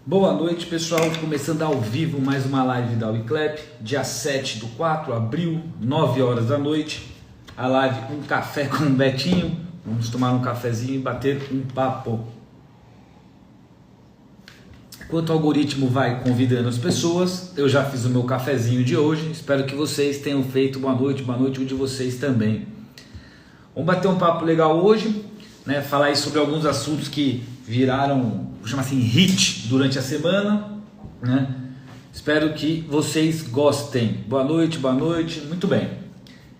Boa noite, pessoal, começando ao vivo mais uma live da Wiclap, dia 7/4, abril, 9 horas da noite, a live Um Café com o Betinho. Vamos tomar um cafezinho e bater um papo. Enquanto o algoritmo vai convidando as pessoas, eu já fiz o meu cafezinho de hoje, espero que vocês tenham feito. Boa noite, um de vocês também. Vamos bater um papo legal hoje, né? Falar aí sobre alguns assuntos que viraram, vou chamar assim, hit durante a semana, né? Espero que vocês gostem. Boa noite, muito bem.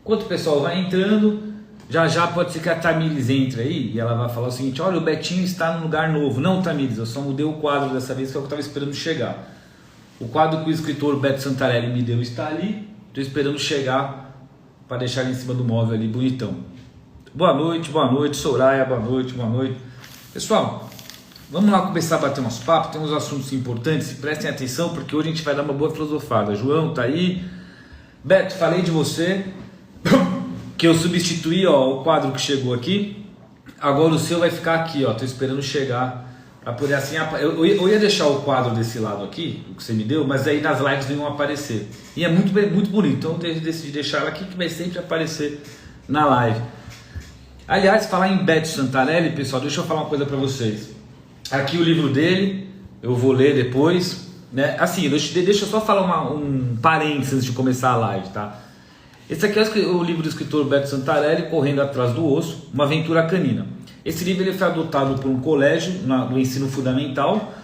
Enquanto o pessoal vai entrando, já pode ser que a Tamires entre aí e ela vai falar o seguinte: olha, o Betinho está num lugar novo. Não, Tamires, eu só mudei o quadro dessa vez, que é o que eu estava esperando chegar. O quadro que o escritor Beto Santarelli me deu está ali, estou esperando chegar para deixar ele em cima do móvel ali, bonitão. Boa noite, Soraya, boa noite. Pessoal, vamos lá começar a bater nosso papo. Tem uns assuntos importantes, prestem atenção, porque hoje a gente vai dar uma boa filosofada. João tá aí. Beto, falei de você, que eu substituí, ó, o quadro que chegou aqui. Agora o seu vai ficar aqui, ó. Tô esperando chegar para poder assim. Eu ia deixar o quadro desse lado aqui, o que você me deu, mas aí nas lives não iam aparecer. E é muito bonito, então eu decidi deixar ela aqui, que vai sempre aparecer na live. Aliás, falar em Beto Santarelli, pessoal, deixa eu falar uma coisa para vocês. Aqui o livro dele, eu vou ler depois, né? Assim, deixa eu só falar um parênteses antes de começar a live, tá? Esse aqui é o livro do escritor Beto Santarelli, Correndo Atrás do Osso, uma aventura canina. Esse livro ele foi adotado por um colégio no ensino fundamental.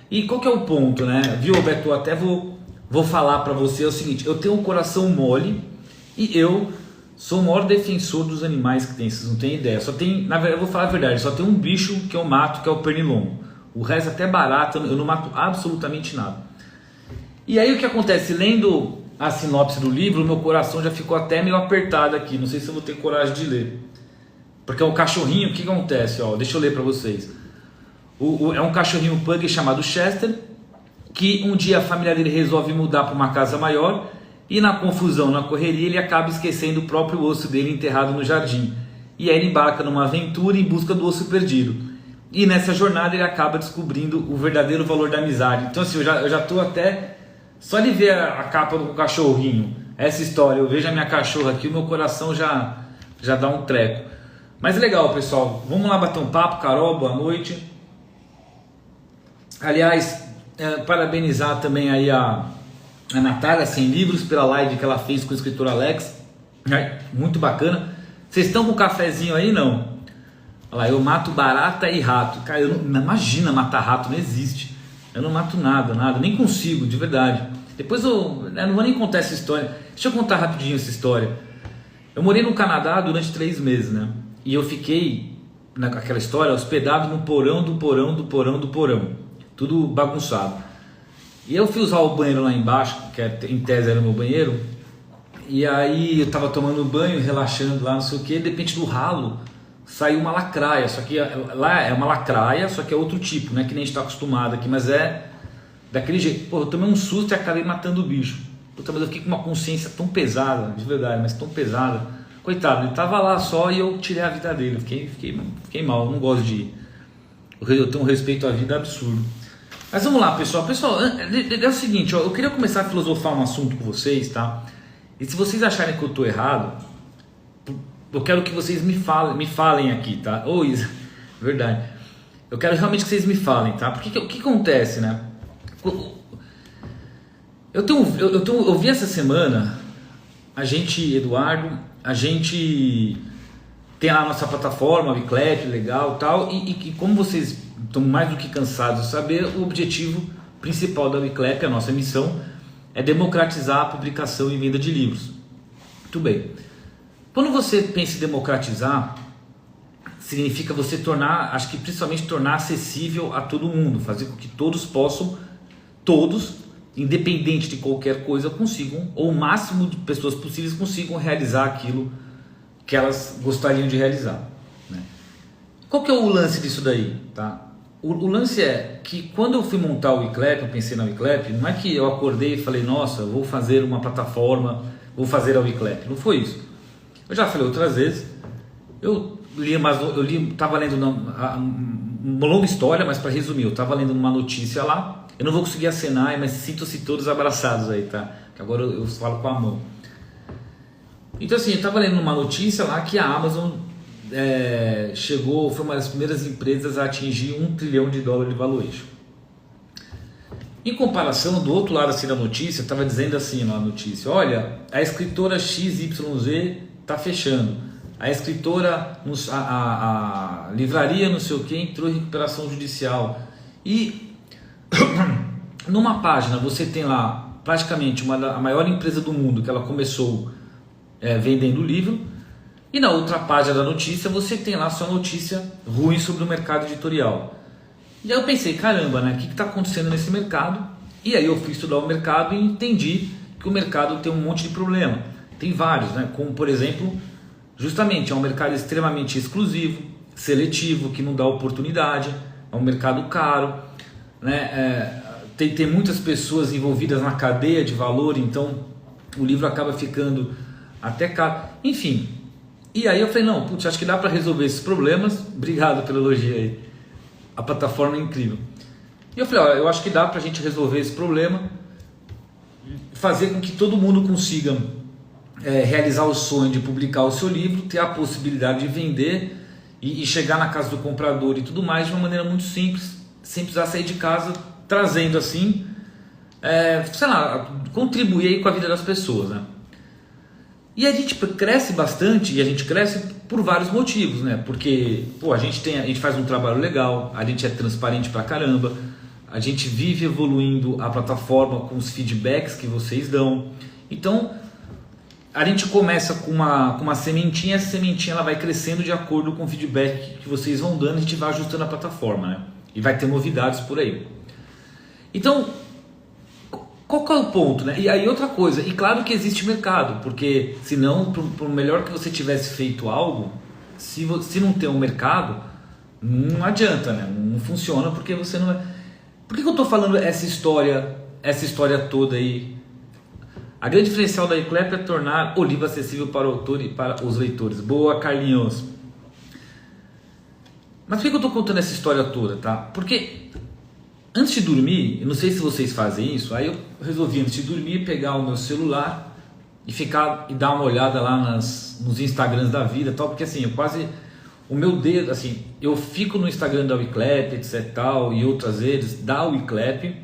E qual que é o ponto, né? Viu, Beto? Eu até vou falar para você o seguinte: eu tenho um coração mole e eu sou o maior defensor dos animais que tem, vocês não têm ideia. Só tem, na verdade, eu vou falar a verdade, só tem um bicho que eu mato, que é o pernilongo. O resto, até barata, eu não mato absolutamente nada. E aí o que acontece? Lendo a sinopse do livro, o meu coração já ficou até meio apertado aqui. Não sei se eu vou ter coragem de ler. Porque é um cachorrinho, o que acontece? Ó, deixa eu ler para vocês. É um cachorrinho pug chamado Chester, que um dia a família dele resolve mudar para uma casa maior. E na confusão, na correria, ele acaba esquecendo o próprio osso dele enterrado no jardim. E aí ele embarca numa aventura em busca do osso perdido. E nessa jornada ele acaba descobrindo o verdadeiro valor da amizade. Então assim, eu já tô até... Só de ver a capa do cachorrinho, essa história, eu vejo a minha cachorra aqui, o meu coração já dá um treco. Mas é legal, pessoal. Vamos lá bater um papo. Carol, boa noite. Aliás, parabenizar também aí a Natália Sem Livros pela live que ela fez com o escritor Alex, muito bacana. Vocês estão com um cafezinho aí? Não? Olha lá, eu mato barata e rato. Cara, não imagina matar rato, não existe. Eu não mato nada, nem consigo, de verdade. Depois eu não vou nem contar essa história. Deixa eu contar rapidinho essa história. Eu morei no Canadá durante 3 meses, né? E eu fiquei, naquela história, hospedado no porão do porão. Tudo bagunçado. E eu fui usar o banheiro lá embaixo, que em tese era o meu banheiro. E aí eu tava tomando banho, relaxando lá, não sei o que. De repente do ralo saiu uma lacraia. Só que lá é uma lacraia, só que é outro tipo, não é que nem a gente tá acostumado aqui, mas é daquele jeito. Pô, eu tomei um susto e acabei matando o bicho. Puta, mas eu fiquei com uma consciência tão pesada, de verdade, mas tão pesada. Coitado, ele tava lá só e eu tirei a vida dele. Eu fiquei mal, eu não gosto de... Eu tenho um respeito à vida absurdo. Mas vamos lá, pessoal. Pessoal, é o seguinte, ó, eu queria começar a filosofar um assunto com vocês, tá? E se vocês acharem que eu estou errado, eu quero que vocês me falem aqui, tá? Verdade. Eu quero realmente que vocês me falem, tá? Porque o que acontece, né? Eu vi essa semana, Eduardo, a gente tem lá a nossa plataforma, Wiclap, legal, tal, e como vocês estão mais do que cansados de saber, o objetivo principal da Wiclap, a nossa missão, é democratizar a publicação e venda de livros. Muito bem. Quando você pensa em democratizar, significa você tornar, acho que principalmente tornar acessível a todo mundo, fazer com que todos possam, independente de qualquer coisa, consigam, ou o máximo de pessoas possíveis consigam realizar aquilo que elas gostariam de realizar, né? Qual que é o lance disso daí, tá? O lance é que quando eu fui montar o Wiclap, eu pensei na Wiclap, não é que eu acordei e falei, nossa, eu vou fazer uma plataforma, vou fazer a Wiclap. Não foi isso. Eu já falei outras vezes, eu estava lendo uma longa história, mas para resumir, eu estava lendo uma notícia lá, eu não vou conseguir acenar, mas sinto-se todos abraçados aí, tá? Que agora eu falo com a mão. Então assim, eu estava lendo uma notícia lá que a Amazon foi uma das primeiras empresas a atingir $1 trilhão de valuation. Em comparação, do outro lado assim da notícia, estava dizendo assim na notícia: olha, a escritora XYZ está fechando, a escritora, a livraria não sei o que entrou em recuperação judicial. E numa página você tem lá praticamente a maior empresa do mundo, que ela começou vendendo livro, e na outra página da notícia você tem lá só notícia ruim sobre o mercado editorial. E aí eu pensei, caramba, né? O que está acontecendo nesse mercado? E aí eu fui estudar o mercado e entendi que o mercado tem um monte de problema. Tem vários, né? Como por exemplo, justamente é um mercado extremamente exclusivo, seletivo, que não dá oportunidade, é um mercado caro, né? Tem muitas pessoas envolvidas na cadeia de valor, então o livro acaba ficando até caro. Enfim, e aí eu falei, não, putz, acho que dá para resolver esses problemas. Obrigado pelo elogio aí. A plataforma é incrível. E eu falei, ó, eu acho que dá para a gente resolver esse problema, fazer com que todo mundo consiga realizar o sonho de publicar o seu livro, ter a possibilidade de vender e chegar na casa do comprador e tudo mais de uma maneira muito simples, sem precisar sair de casa, trazendo assim, sei lá, contribuir aí com a vida das pessoas, né? E a gente cresce bastante, e a gente cresce por vários motivos, né? Porque a gente faz um trabalho legal, a gente é transparente pra caramba, a gente vive evoluindo a plataforma com os feedbacks que vocês dão. Então a gente começa com uma sementinha, essa sementinha ela vai crescendo de acordo com o feedback que vocês vão dando, a gente vai ajustando a plataforma, né? E vai ter novidades por aí. Então, qual que é o ponto, né? E aí outra coisa, e claro que existe mercado, porque senão, por melhor que você tivesse feito algo, se não tem um mercado, não adianta, né? Não funciona, porque você não é... Por que eu estou falando essa história toda aí? A grande diferencial da Eclep é tornar o livro acessível para o autor e para os leitores. Boa, Carlinhos! Mas por que eu estou contando essa história toda, tá? Porque antes de dormir, eu não sei se vocês fazem isso, aí eu resolvi antes de dormir pegar o meu celular e dar uma olhada lá nos Instagrams da vida, tal, porque assim, o meu dedo, assim, eu fico no Instagram da Wiclap, etc, tal, e outras redes da Wiclap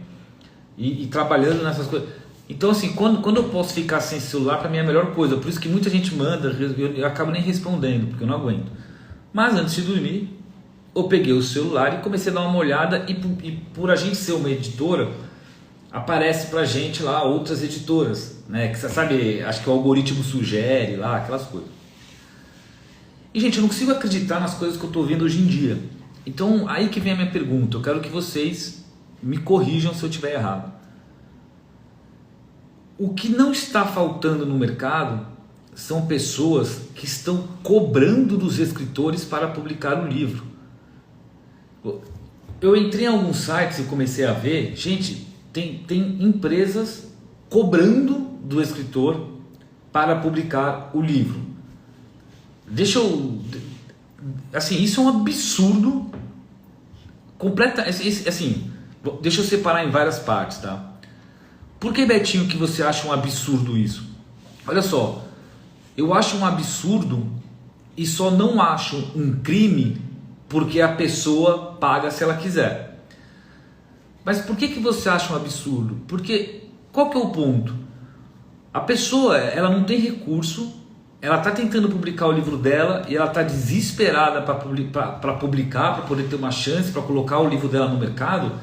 e trabalhando nessas coisas. Então assim, quando eu posso ficar sem celular, para mim é a melhor coisa, por isso que muita gente manda, eu acabo nem respondendo, porque eu não aguento. Mas antes de dormir, eu peguei o celular e comecei a dar uma olhada, e por a gente ser uma editora, aparece pra gente lá outras editoras, né? Que você sabe, acho que o algoritmo sugere lá, aquelas coisas. E gente, eu não consigo acreditar nas coisas que eu estou vendo hoje em dia. Então aí que vem a minha pergunta, eu quero que vocês me corrijam se eu estiver errado. O que não está faltando no mercado são pessoas que estão cobrando dos escritores para publicar o livro. Eu entrei em alguns sites e comecei a ver, gente, tem empresas cobrando do escritor para publicar o livro. Assim, isso é um absurdo assim, deixa eu separar em várias partes, tá? Por que, Betinho, que você acha um absurdo isso? Olha só, eu acho um absurdo e só não acho um crime porque a pessoa paga se ela quiser. Mas por que você acha um absurdo? Porque qual que é o ponto? A pessoa, ela não tem recurso, ela está tentando publicar o livro dela e ela está desesperada para publicar, para poder ter uma chance, para colocar o livro dela no mercado.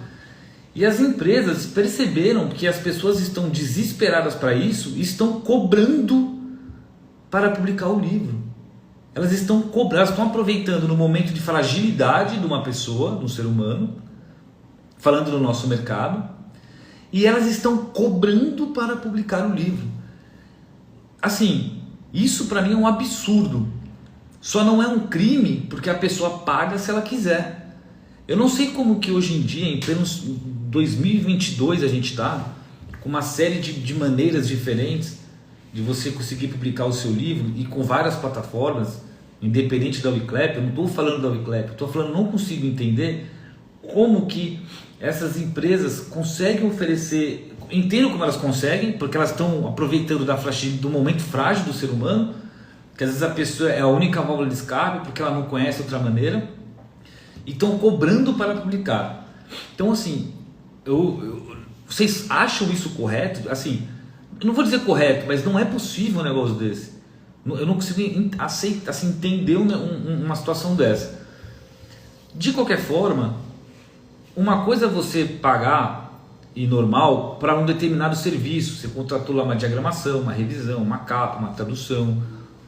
E as empresas perceberam que as pessoas estão desesperadas para isso e estão cobrando para publicar o livro. Elas estão aproveitando no momento de fragilidade de uma pessoa, de um ser humano, falando do nosso mercado, e elas estão cobrando para publicar o livro. Assim, isso para mim é um absurdo. Só não é um crime porque a pessoa paga se ela quiser. Eu não sei como que hoje em dia, em plenos 2022, a gente está com uma série de maneiras diferentes de você conseguir publicar o seu livro, e com várias plataformas, independente da Wiclap, eu não estou falando da Wiclap, eu estou falando, não consigo entender como que essas empresas conseguem oferecer, entendo como elas conseguem, porque elas estão aproveitando da fragilidade, do momento frágil do ser humano, que às vezes a pessoa é a única válvula de escape, porque ela não conhece outra maneira, e estão cobrando para publicar. Então assim, vocês acham isso correto? Assim, eu não vou dizer correto, mas não é possível um negócio desse. Eu não consigo aceitar, assim, entender uma situação dessa. De qualquer forma, uma coisa é você pagar, e normal, para um determinado serviço. Você contratou lá uma diagramação, uma revisão, uma capa, uma tradução,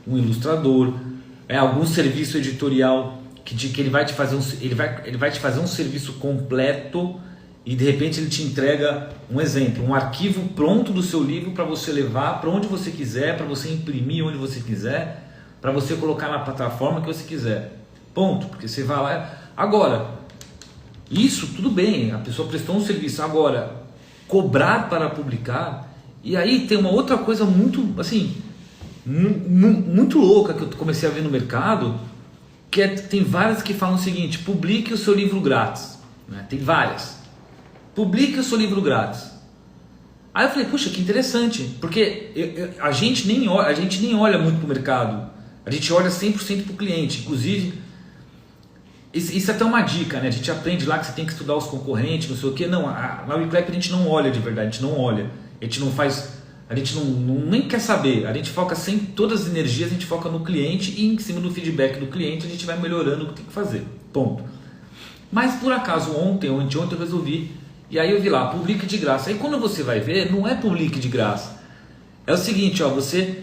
um ilustrador, algum serviço editorial que ele vai te fazer ele vai te fazer um serviço completo, e de repente ele te entrega um exemplo, um arquivo pronto do seu livro para você levar para onde você quiser, para você imprimir onde você quiser, para você colocar na plataforma que você quiser. Ponto, porque você vai lá. Agora, isso tudo bem, a pessoa prestou um serviço. Agora, cobrar para publicar, e aí tem uma outra coisa muito, assim, muito louca que eu comecei a ver no mercado, que tem várias que falam o seguinte: publique o seu livro grátis, né? Tem várias. Publique o seu livro grátis. Aí eu falei, puxa, que interessante, porque a gente nem olha muito para o mercado, a gente olha 100% para o cliente. Inclusive, isso é até uma dica, né? A gente aprende lá que você tem que estudar os concorrentes, não sei o que. Não, na Wiclap a gente não olha de verdade, a gente não olha, a gente não faz, a gente nem quer saber, a gente foca sempre, todas as energias a gente foca no cliente, e em cima do feedback do cliente a gente vai melhorando o que tem que fazer, ponto. Mas por acaso ontem ou anteontem eu resolvi. E aí eu vi lá, publique de graça. Aí quando você vai ver, não é publique de graça. É o seguinte, ó, você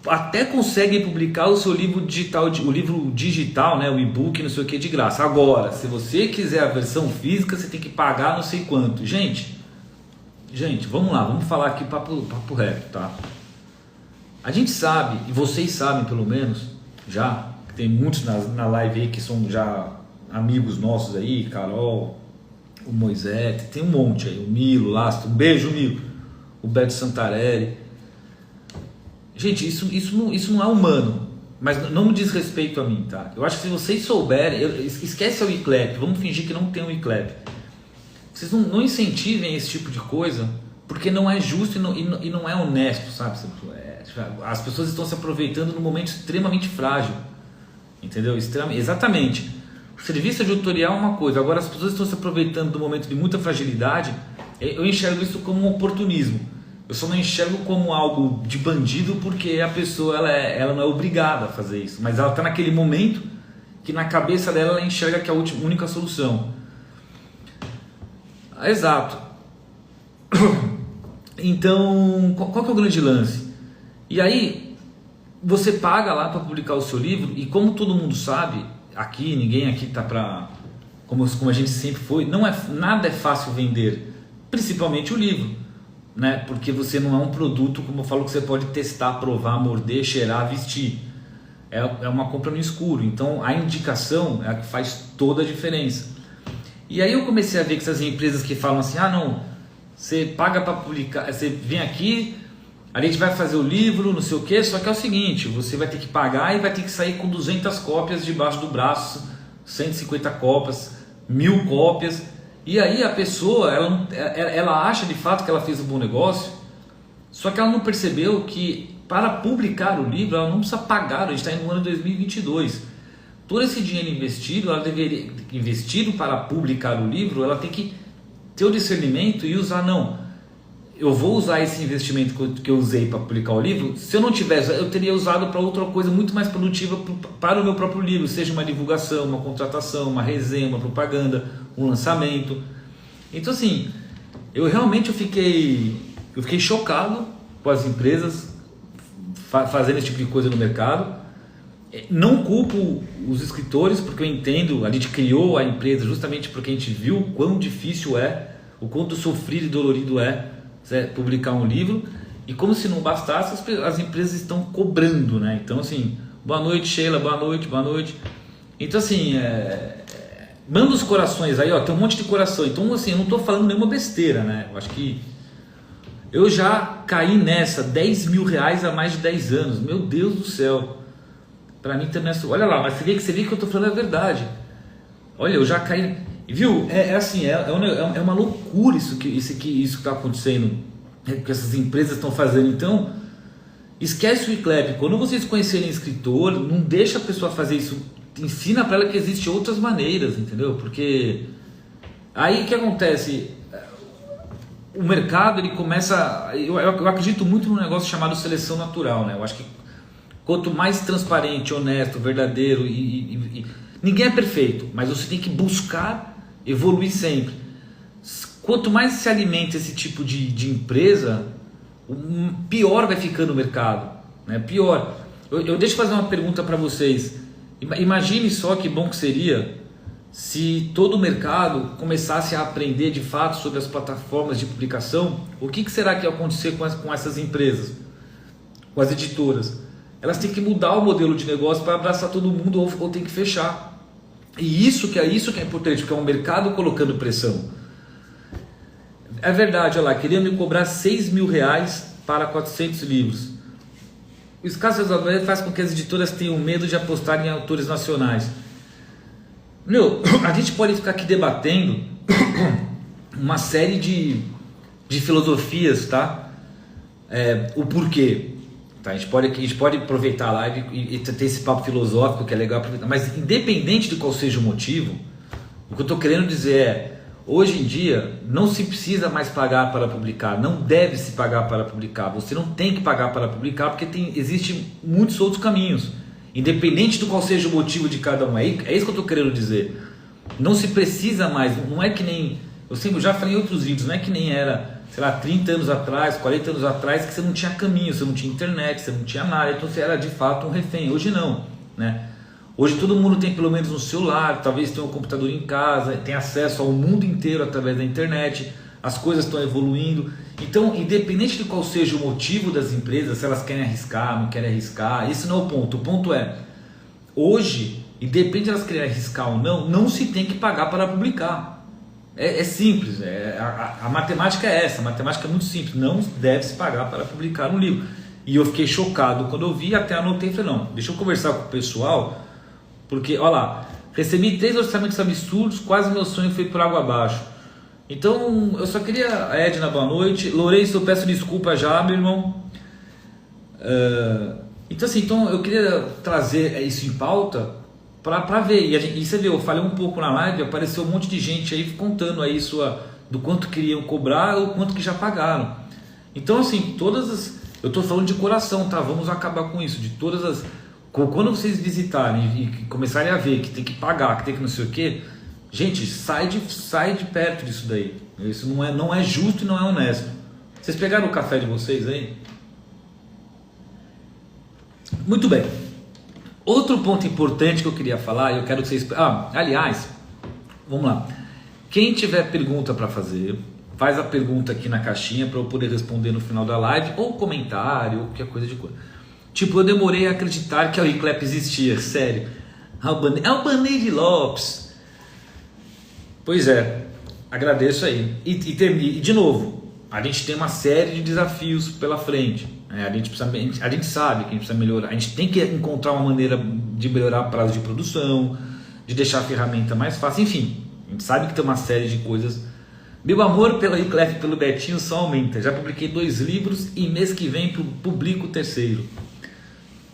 até consegue publicar o seu livro digital, o livro digital, né, o e-book, não sei o que, de graça. Agora, se você quiser a versão física, você tem que pagar não sei quanto. Gente, vamos lá, vamos falar aqui papo reto, tá? A gente sabe, e vocês sabem pelo menos, já, que tem muitos na live aí que são já amigos nossos aí, Carol, o Moisés, tem um monte aí, o Milo, Lastro, um beijo Milo, o Beto Santarelli. Gente, isso não é humano, mas não me diz respeito a mim, tá? Eu acho que se vocês souberem, esquece o Wiclap, vamos fingir que não tem o Wiclap. Vocês não incentivem esse tipo de coisa, porque não é justo e não é honesto, sabe? As pessoas estão se aproveitando num momento extremamente frágil, entendeu? Exatamente. O serviço editorial é uma coisa, agora as pessoas estão se aproveitando do momento de muita fragilidade. Eu enxergo isso como um oportunismo. Eu só não enxergo como algo de bandido, porque a pessoa ela não é obrigada a fazer isso, mas ela está naquele momento que na cabeça dela ela enxerga que é a única solução. Exato. Então, qual que é o grande lance? E aí, você paga lá para publicar o seu livro, e como todo mundo sabe, aqui, ninguém aqui tá para, como a gente sempre foi, nada é fácil vender, principalmente o livro, né? Porque você não é um produto, como eu falo, que você pode testar, provar, morder, cheirar, vestir. É uma compra no escuro. Então a indicação é a que faz toda a diferença. E aí eu comecei a ver que essas empresas que falam assim, não, você paga para publicar, você vem aqui, a gente vai fazer o livro, não sei o que, só que é o seguinte, você vai ter que pagar e vai ter que sair com 200 cópias debaixo do braço, 150 cópias, 1000 cópias, e aí a pessoa, ela acha de fato que ela fez um bom negócio, só que ela não percebeu que para publicar o livro ela não precisa pagar, a gente está no ano 2022, todo esse dinheiro investido, ela deveria investido para publicar o livro, ela tem que ter o discernimento e usar, não, eu vou usar esse investimento que eu usei para publicar o livro, se eu não tivesse, eu teria usado para outra coisa muito mais produtiva para o meu próprio livro, seja uma divulgação, uma contratação, uma resenha, uma propaganda, um lançamento. Então assim, eu fiquei chocado com as empresas fazendo esse tipo de coisa no mercado. Não culpo os escritores, porque eu entendo, a gente criou a empresa justamente porque a gente viu o quão difícil é, o quanto sofrido e dolorido é publicar um livro, e como se não bastasse, as empresas estão cobrando, né? Então assim, boa noite Sheila, boa noite. Então assim, manda os corações aí, ó, tem um monte de coração. Então assim, eu não estou falando nenhuma besteira, né? Eu acho que eu já caí nessa, 10 mil reais há mais de 10 anos, meu Deus do céu. Para mim também olha lá, mas você vê que eu estou falando a verdade. Olha, eu já caí, viu? Assim, é uma loucura isso que está acontecendo, que essas empresas estão fazendo. Então, esquece o ICLEP. Quando vocês conhecerem escritor, não deixa a pessoa fazer isso. Ensina para ela que existem outras maneiras, entendeu? Porque aí o que acontece? O mercado, ele começa... Eu acredito muito num negócio chamado seleção natural, né? Eu acho que quanto mais transparente, honesto, verdadeiro ninguém é perfeito, mas você tem que buscar evoluir sempre. Quanto mais se alimenta esse tipo de empresa, pior vai ficando o mercado, né? Pior. Eu deixo fazer uma pergunta para vocês. Imagine só que bom que seria se todo o mercado começasse a aprender de fato sobre as plataformas de publicação. O que será que ia acontecer com essas empresas, com as editoras? Elas têm que mudar o modelo de negócio para abraçar todo mundo ou tem que fechar. E isso que é importante, porque é um mercado colocando pressão. É verdade, olha lá, queriam me cobrar R$6.000 para 400 livros. O escasso resultado faz com que as editoras tenham medo de apostar em autores nacionais. A gente pode ficar aqui debatendo uma série de filosofias, tá? O porquê. Tá? A gente pode aproveitar a live e ter esse papo filosófico que é legal aproveitar. Mas independente de qual seja o motivo, o que eu estou querendo dizer hoje em dia não se precisa mais pagar para publicar, não deve se pagar para publicar. Você não tem que pagar para publicar porque existem muitos outros caminhos. Independente do qual seja o motivo de cada um. É isso que eu estou querendo dizer. Não se precisa mais, não é que nem... Eu já falei em outros vídeos, não é que nem era, sei lá, 30 anos atrás, 40 anos atrás, que você não tinha caminho, você não tinha internet, você não tinha nada, então você era de fato um refém. Hoje não, né? Hoje todo mundo tem pelo menos um celular, talvez tenha um computador em casa, tem acesso ao mundo inteiro através da internet, as coisas estão evoluindo. Então, independente de qual seja o motivo das empresas, se elas querem arriscar, não querem arriscar, esse não é o ponto. O ponto é, hoje, independente de elas querem arriscar ou não, não se tem que pagar para publicar. É simples, a matemática é essa, a matemática é muito simples, não deve se pagar para publicar um livro. E eu fiquei chocado quando eu vi, até anotei e falei, não, deixa eu conversar com o pessoal, porque, olha lá, recebi 3 orçamentos absurdos, quase meu sonho foi por água abaixo. Então, eu só queria... Edna, boa noite. Lourenço, eu peço desculpa já, meu irmão. Então eu queria trazer isso em pauta para ver. E você vê, eu falei um pouco na live, apareceu um monte de gente aí contando aí do quanto queriam cobrar ou quanto que já pagaram. Então, assim, eu estou falando de coração, tá? Vamos acabar com isso. De todas as... Quando vocês visitarem e começarem a ver que tem que pagar, que tem que não sei o quê... Gente, sai de perto disso daí. Isso não é justo e não é honesto. Vocês pegaram o café de vocês aí? Muito bem. Outro ponto importante que eu queria falar, eu quero que vocês... aliás, vamos lá. Quem tiver pergunta para fazer, faz a pergunta aqui na caixinha para eu poder responder no final da live, ou comentário, ou qualquer coisa de coisa. Tipo, eu demorei a acreditar que a ICLEP existia, sério. Albanese Lopes. Pois é, agradeço aí. E de novo, a gente tem uma série de desafios pela frente. A gente sabe que a gente precisa melhorar. A gente tem que encontrar uma maneira de melhorar o prazo de produção, de deixar a ferramenta mais fácil. Enfim, a gente sabe que tem uma série de coisas. Meu amor pela ICLEP e pelo Betinho só aumenta. Já publiquei 2 livros e mês que vem publico o 3º.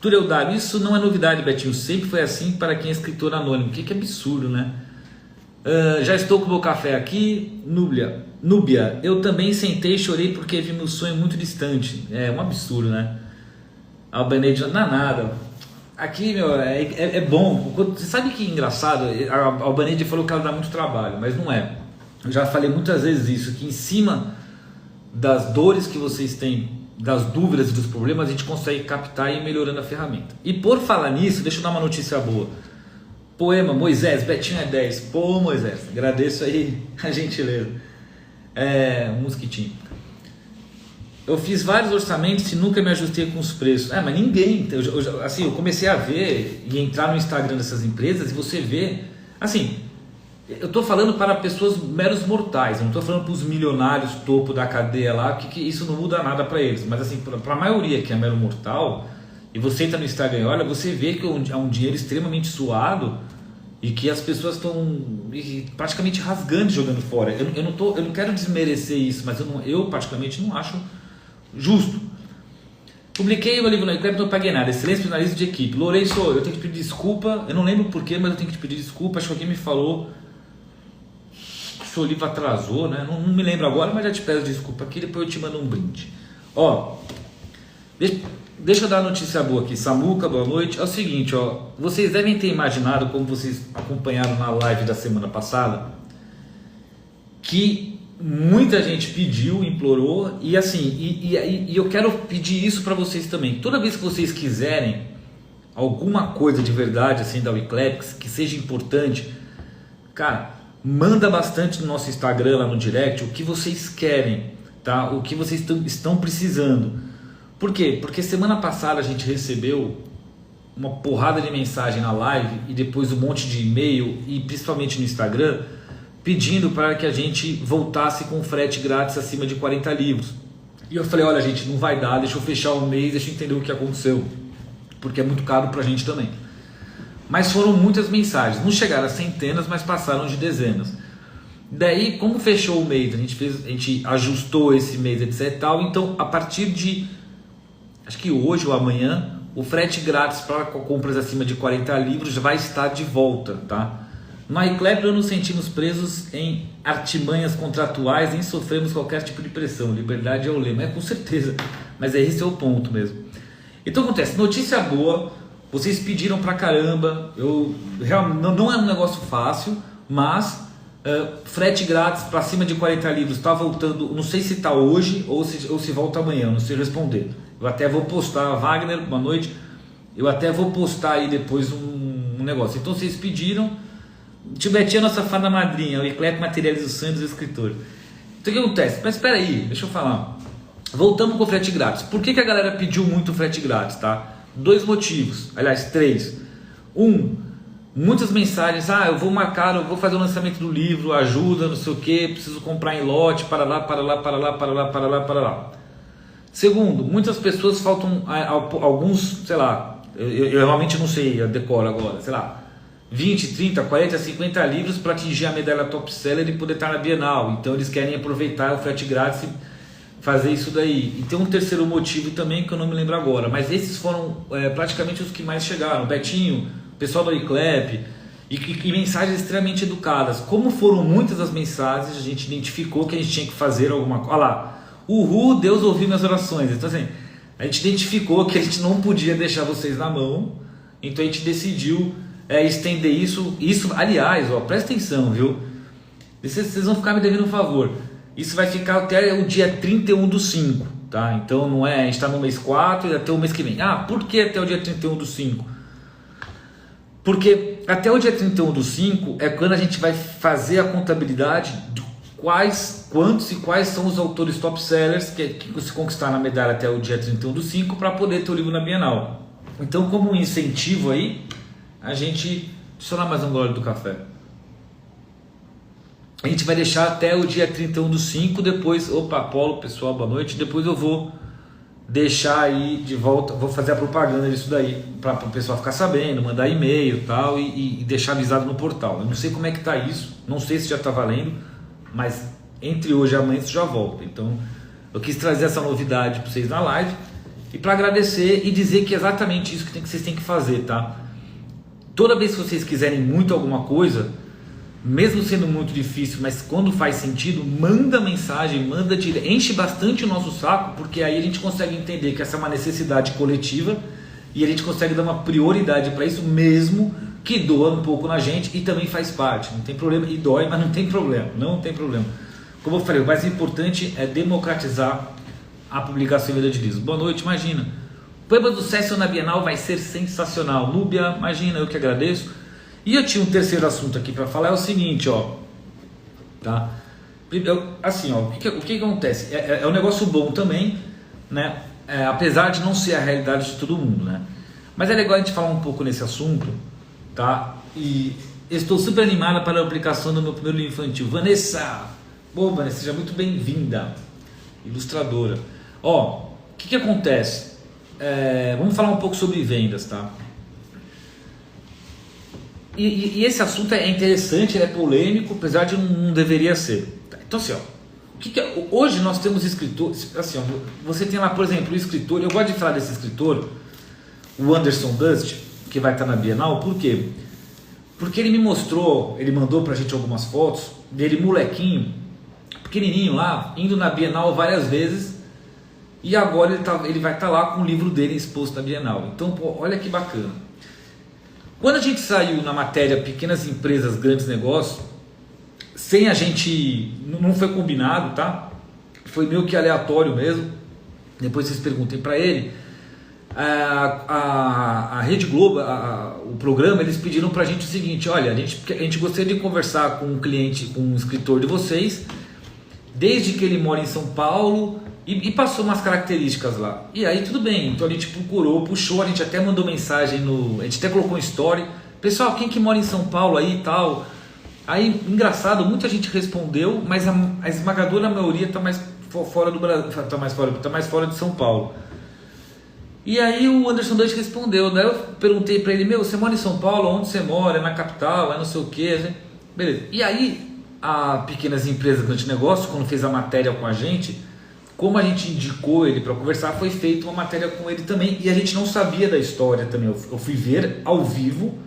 Túlio Dário, isso não é novidade, Betinho. Sempre foi assim para quem é escritor anônimo. Que absurdo, né? Já estou com o meu café aqui. Núbia, eu também sentei e chorei porque vi meu sonho muito distante. É um absurdo, né? Albanese, não é nada. Aqui, meu, é bom. Você sabe que é engraçado? A Albanese falou que ela dá muito trabalho, mas não é. Eu já falei muitas vezes isso, que em cima das dores que vocês têm, das dúvidas e dos problemas, a gente consegue captar e ir melhorando a ferramenta. E por falar nisso, deixa eu dar uma notícia boa. Poema, Moisés, Betinho é 10. Pô, Moisés, agradeço aí a gentileza. Um mosquitinho. Eu fiz vários orçamentos e nunca me ajustei com os preços. Mas ninguém. Eu comecei a ver e entrar no Instagram dessas empresas e você vê. Assim, eu estou falando para pessoas meros mortais. Eu não estou falando para os milionários topo da cadeia lá, que isso não muda nada para eles. Mas assim, para a maioria que é mero mortal, e você entra no Instagram e olha, você vê que é um dinheiro extremamente suado e que as pessoas estão praticamente rasgando e jogando fora. Eu não quero desmerecer isso, mas eu particularmente não acho justo. Publiquei o livro no iClub, não paguei nada. Excelente finalista de equipe. Lourenço, eu tenho que pedir desculpa. Eu não lembro porquê, mas eu tenho que te pedir desculpa. Acho que alguém me falou que o seu livro atrasou, né? Não me lembro agora, mas já te peço desculpa aqui. Depois eu te mando um brinde. Ó, deixa eu dar uma notícia boa aqui. Samuca, boa noite. É o seguinte, ó. Vocês devem ter imaginado, como vocês acompanharam na live da semana passada, que muita gente pediu, implorou, e assim, e eu quero pedir isso para vocês também. Toda vez que vocês quiserem alguma coisa de verdade assim da Wicleps, que seja importante, cara, manda bastante no nosso Instagram, lá no direct, o que vocês querem, tá? O que vocês estão precisando. Por quê? Porque semana passada a gente recebeu uma porrada de mensagem na live e depois um monte de e-mail, e principalmente no Instagram, pedindo para que a gente voltasse com frete grátis acima de 40 livros. E eu falei, olha gente, não vai dar, deixa eu fechar o mês, deixa eu entender o que aconteceu, porque é muito caro para a gente também. Mas foram muitas mensagens, não chegaram a centenas, mas passaram de dezenas. Daí, como fechou o mês, a gente ajustou esse mês, etc. Tal, então, a partir de, acho que hoje ou amanhã, o frete grátis para compras acima de 40 livros vai estar de volta, tá? No iClub não nos sentimos presos em artimanhas contratuais, nem sofremos qualquer tipo de pressão. Liberdade é o lema, com certeza, mas esse é o ponto mesmo. Então acontece, notícia boa, vocês pediram pra caramba, não é um negócio fácil, mas frete grátis para cima de 40 livros está voltando, não sei se está hoje ou se volta amanhã, não sei responder. Eu até vou postar, Wagner, boa noite, eu até vou postar aí depois um negócio. Então vocês pediram. Tio Betinha, nossa fada madrinha, o Ecleto materializa o sonho dos escritores. Então o que acontece? Mas espera aí, deixa eu falar. Voltamos com o frete grátis. Por que a galera pediu muito o frete grátis, tá? 2 motivos, aliás 3. Muitas mensagens, eu vou marcar, eu vou fazer o lançamento do livro, ajuda, não sei o que, preciso comprar em lote, para lá. Segundo, muitas pessoas faltam alguns, sei lá, eu realmente não sei, eu decoro agora, sei lá, 20, 30, 40, 50 livros para atingir a medalha top seller e poder estar na Bienal. Então eles querem aproveitar o frete grátis e fazer isso daí. E tem um terceiro motivo também que eu não me lembro agora, mas esses foram praticamente os que mais chegaram. Betinho, pessoal do iClub e mensagens extremamente educadas. Como foram muitas as mensagens, a gente identificou que a gente tinha que fazer alguma coisa. Olha lá, Deus ouviu minhas orações. Então assim, a gente identificou que a gente não podia deixar vocês na mão, então a gente decidiu estender isso, aliás, presta atenção, viu? Vocês vão ficar me devendo um favor. Isso vai ficar até o dia 31/5, tá? Então não é, a gente está no mês 4 e até o mês que vem. Por que até o dia 31/5? Porque até o dia 31/5 é quando a gente vai fazer a contabilidade de quantos e quais são os autores top sellers que se conquistar na medalha até o dia 31/5 para poder ter o livro na Bienal. Então, como um incentivo aí, a gente... Deixa eu dar mais um gole do café. A gente vai deixar até o dia 31/5, depois... Opa, Apolo, pessoal, boa noite. Depois eu vou deixar aí de volta, vou fazer a propaganda disso daí, para o pessoal ficar sabendo, mandar e-mail tal, e deixar avisado no portal. Eu não sei como é que tá isso, não sei se já está valendo, mas entre hoje e amanhã isso já volta. Então eu quis trazer essa novidade para vocês na live, e para agradecer e dizer que é exatamente isso que vocês têm que fazer, tá? Toda vez que vocês quiserem muito alguma coisa, mesmo sendo muito difícil, mas quando faz sentido, manda mensagem, enche bastante o nosso saco, porque aí a gente consegue entender que essa é uma necessidade coletiva e a gente consegue dar uma prioridade para isso, mesmo que doa um pouco na gente, e também faz parte, não tem problema, e dói, mas não tem problema, Como eu falei, o mais importante é democratizar a publicação e venda de livros. Boa noite, imagina. Poemas do Cécio na Bienal vai ser sensacional. Núbia, imagina, eu que agradeço. E eu tinha um terceiro assunto aqui para falar, é o seguinte, tá? Assim, o que acontece? É um negócio bom também, né? Apesar de não ser a realidade de todo mundo, né? Mas é legal a gente falar um pouco nesse assunto, tá? E estou super animada para a publicação do meu primeiro livro infantil. Vanessa, Vanessa, seja muito bem-vinda, ilustradora. O que acontece? vamos falar um pouco sobre vendas, tá? E esse assunto é interessante, ele é polêmico, apesar de não deveria ser. Então assim, ó, hoje nós temos escritores, assim, ó, você tem lá, por exemplo, o escritor, eu gosto de falar desse escritor, o Anderson Dust, que vai estar na Bienal. Por quê? Porque ele me mostrou, ele mandou pra gente algumas fotos dele molequinho, pequenininho lá, indo na Bienal várias vezes, e agora ele vai estar lá com o livro dele exposto na Bienal. Então, pô, olha que bacana. Quando a gente saiu na matéria Pequenas Empresas, Grandes Negócios, sem a gente, não foi combinado, tá? Foi meio que aleatório mesmo. Depois vocês perguntem para ele. A Rede Globo, o programa, eles pediram pra gente o seguinte: olha, a gente gostaria de conversar com um cliente, com um escritor de vocês, desde que ele mora em São Paulo, e passou umas características lá. E aí tudo bem, então a gente procurou, puxou, a gente até mandou mensagem a gente até colocou um story: pessoal, quem que mora em São Paulo aí e tal? Aí, engraçado, muita gente respondeu, mas a esmagadora maioria tá mais fora do Brasil, tá mais fora de São Paulo. E aí o Anderson Dante respondeu, daí eu perguntei pra ele: você mora em São Paulo? Onde você mora? É na capital? É não sei o que? Beleza. E aí a Pequenas Empresas, Grandes Negócios, quando fez a matéria com a gente, como a gente indicou ele para conversar, foi feita uma matéria com ele também, e a gente não sabia da história também. Eu fui ver ao vivo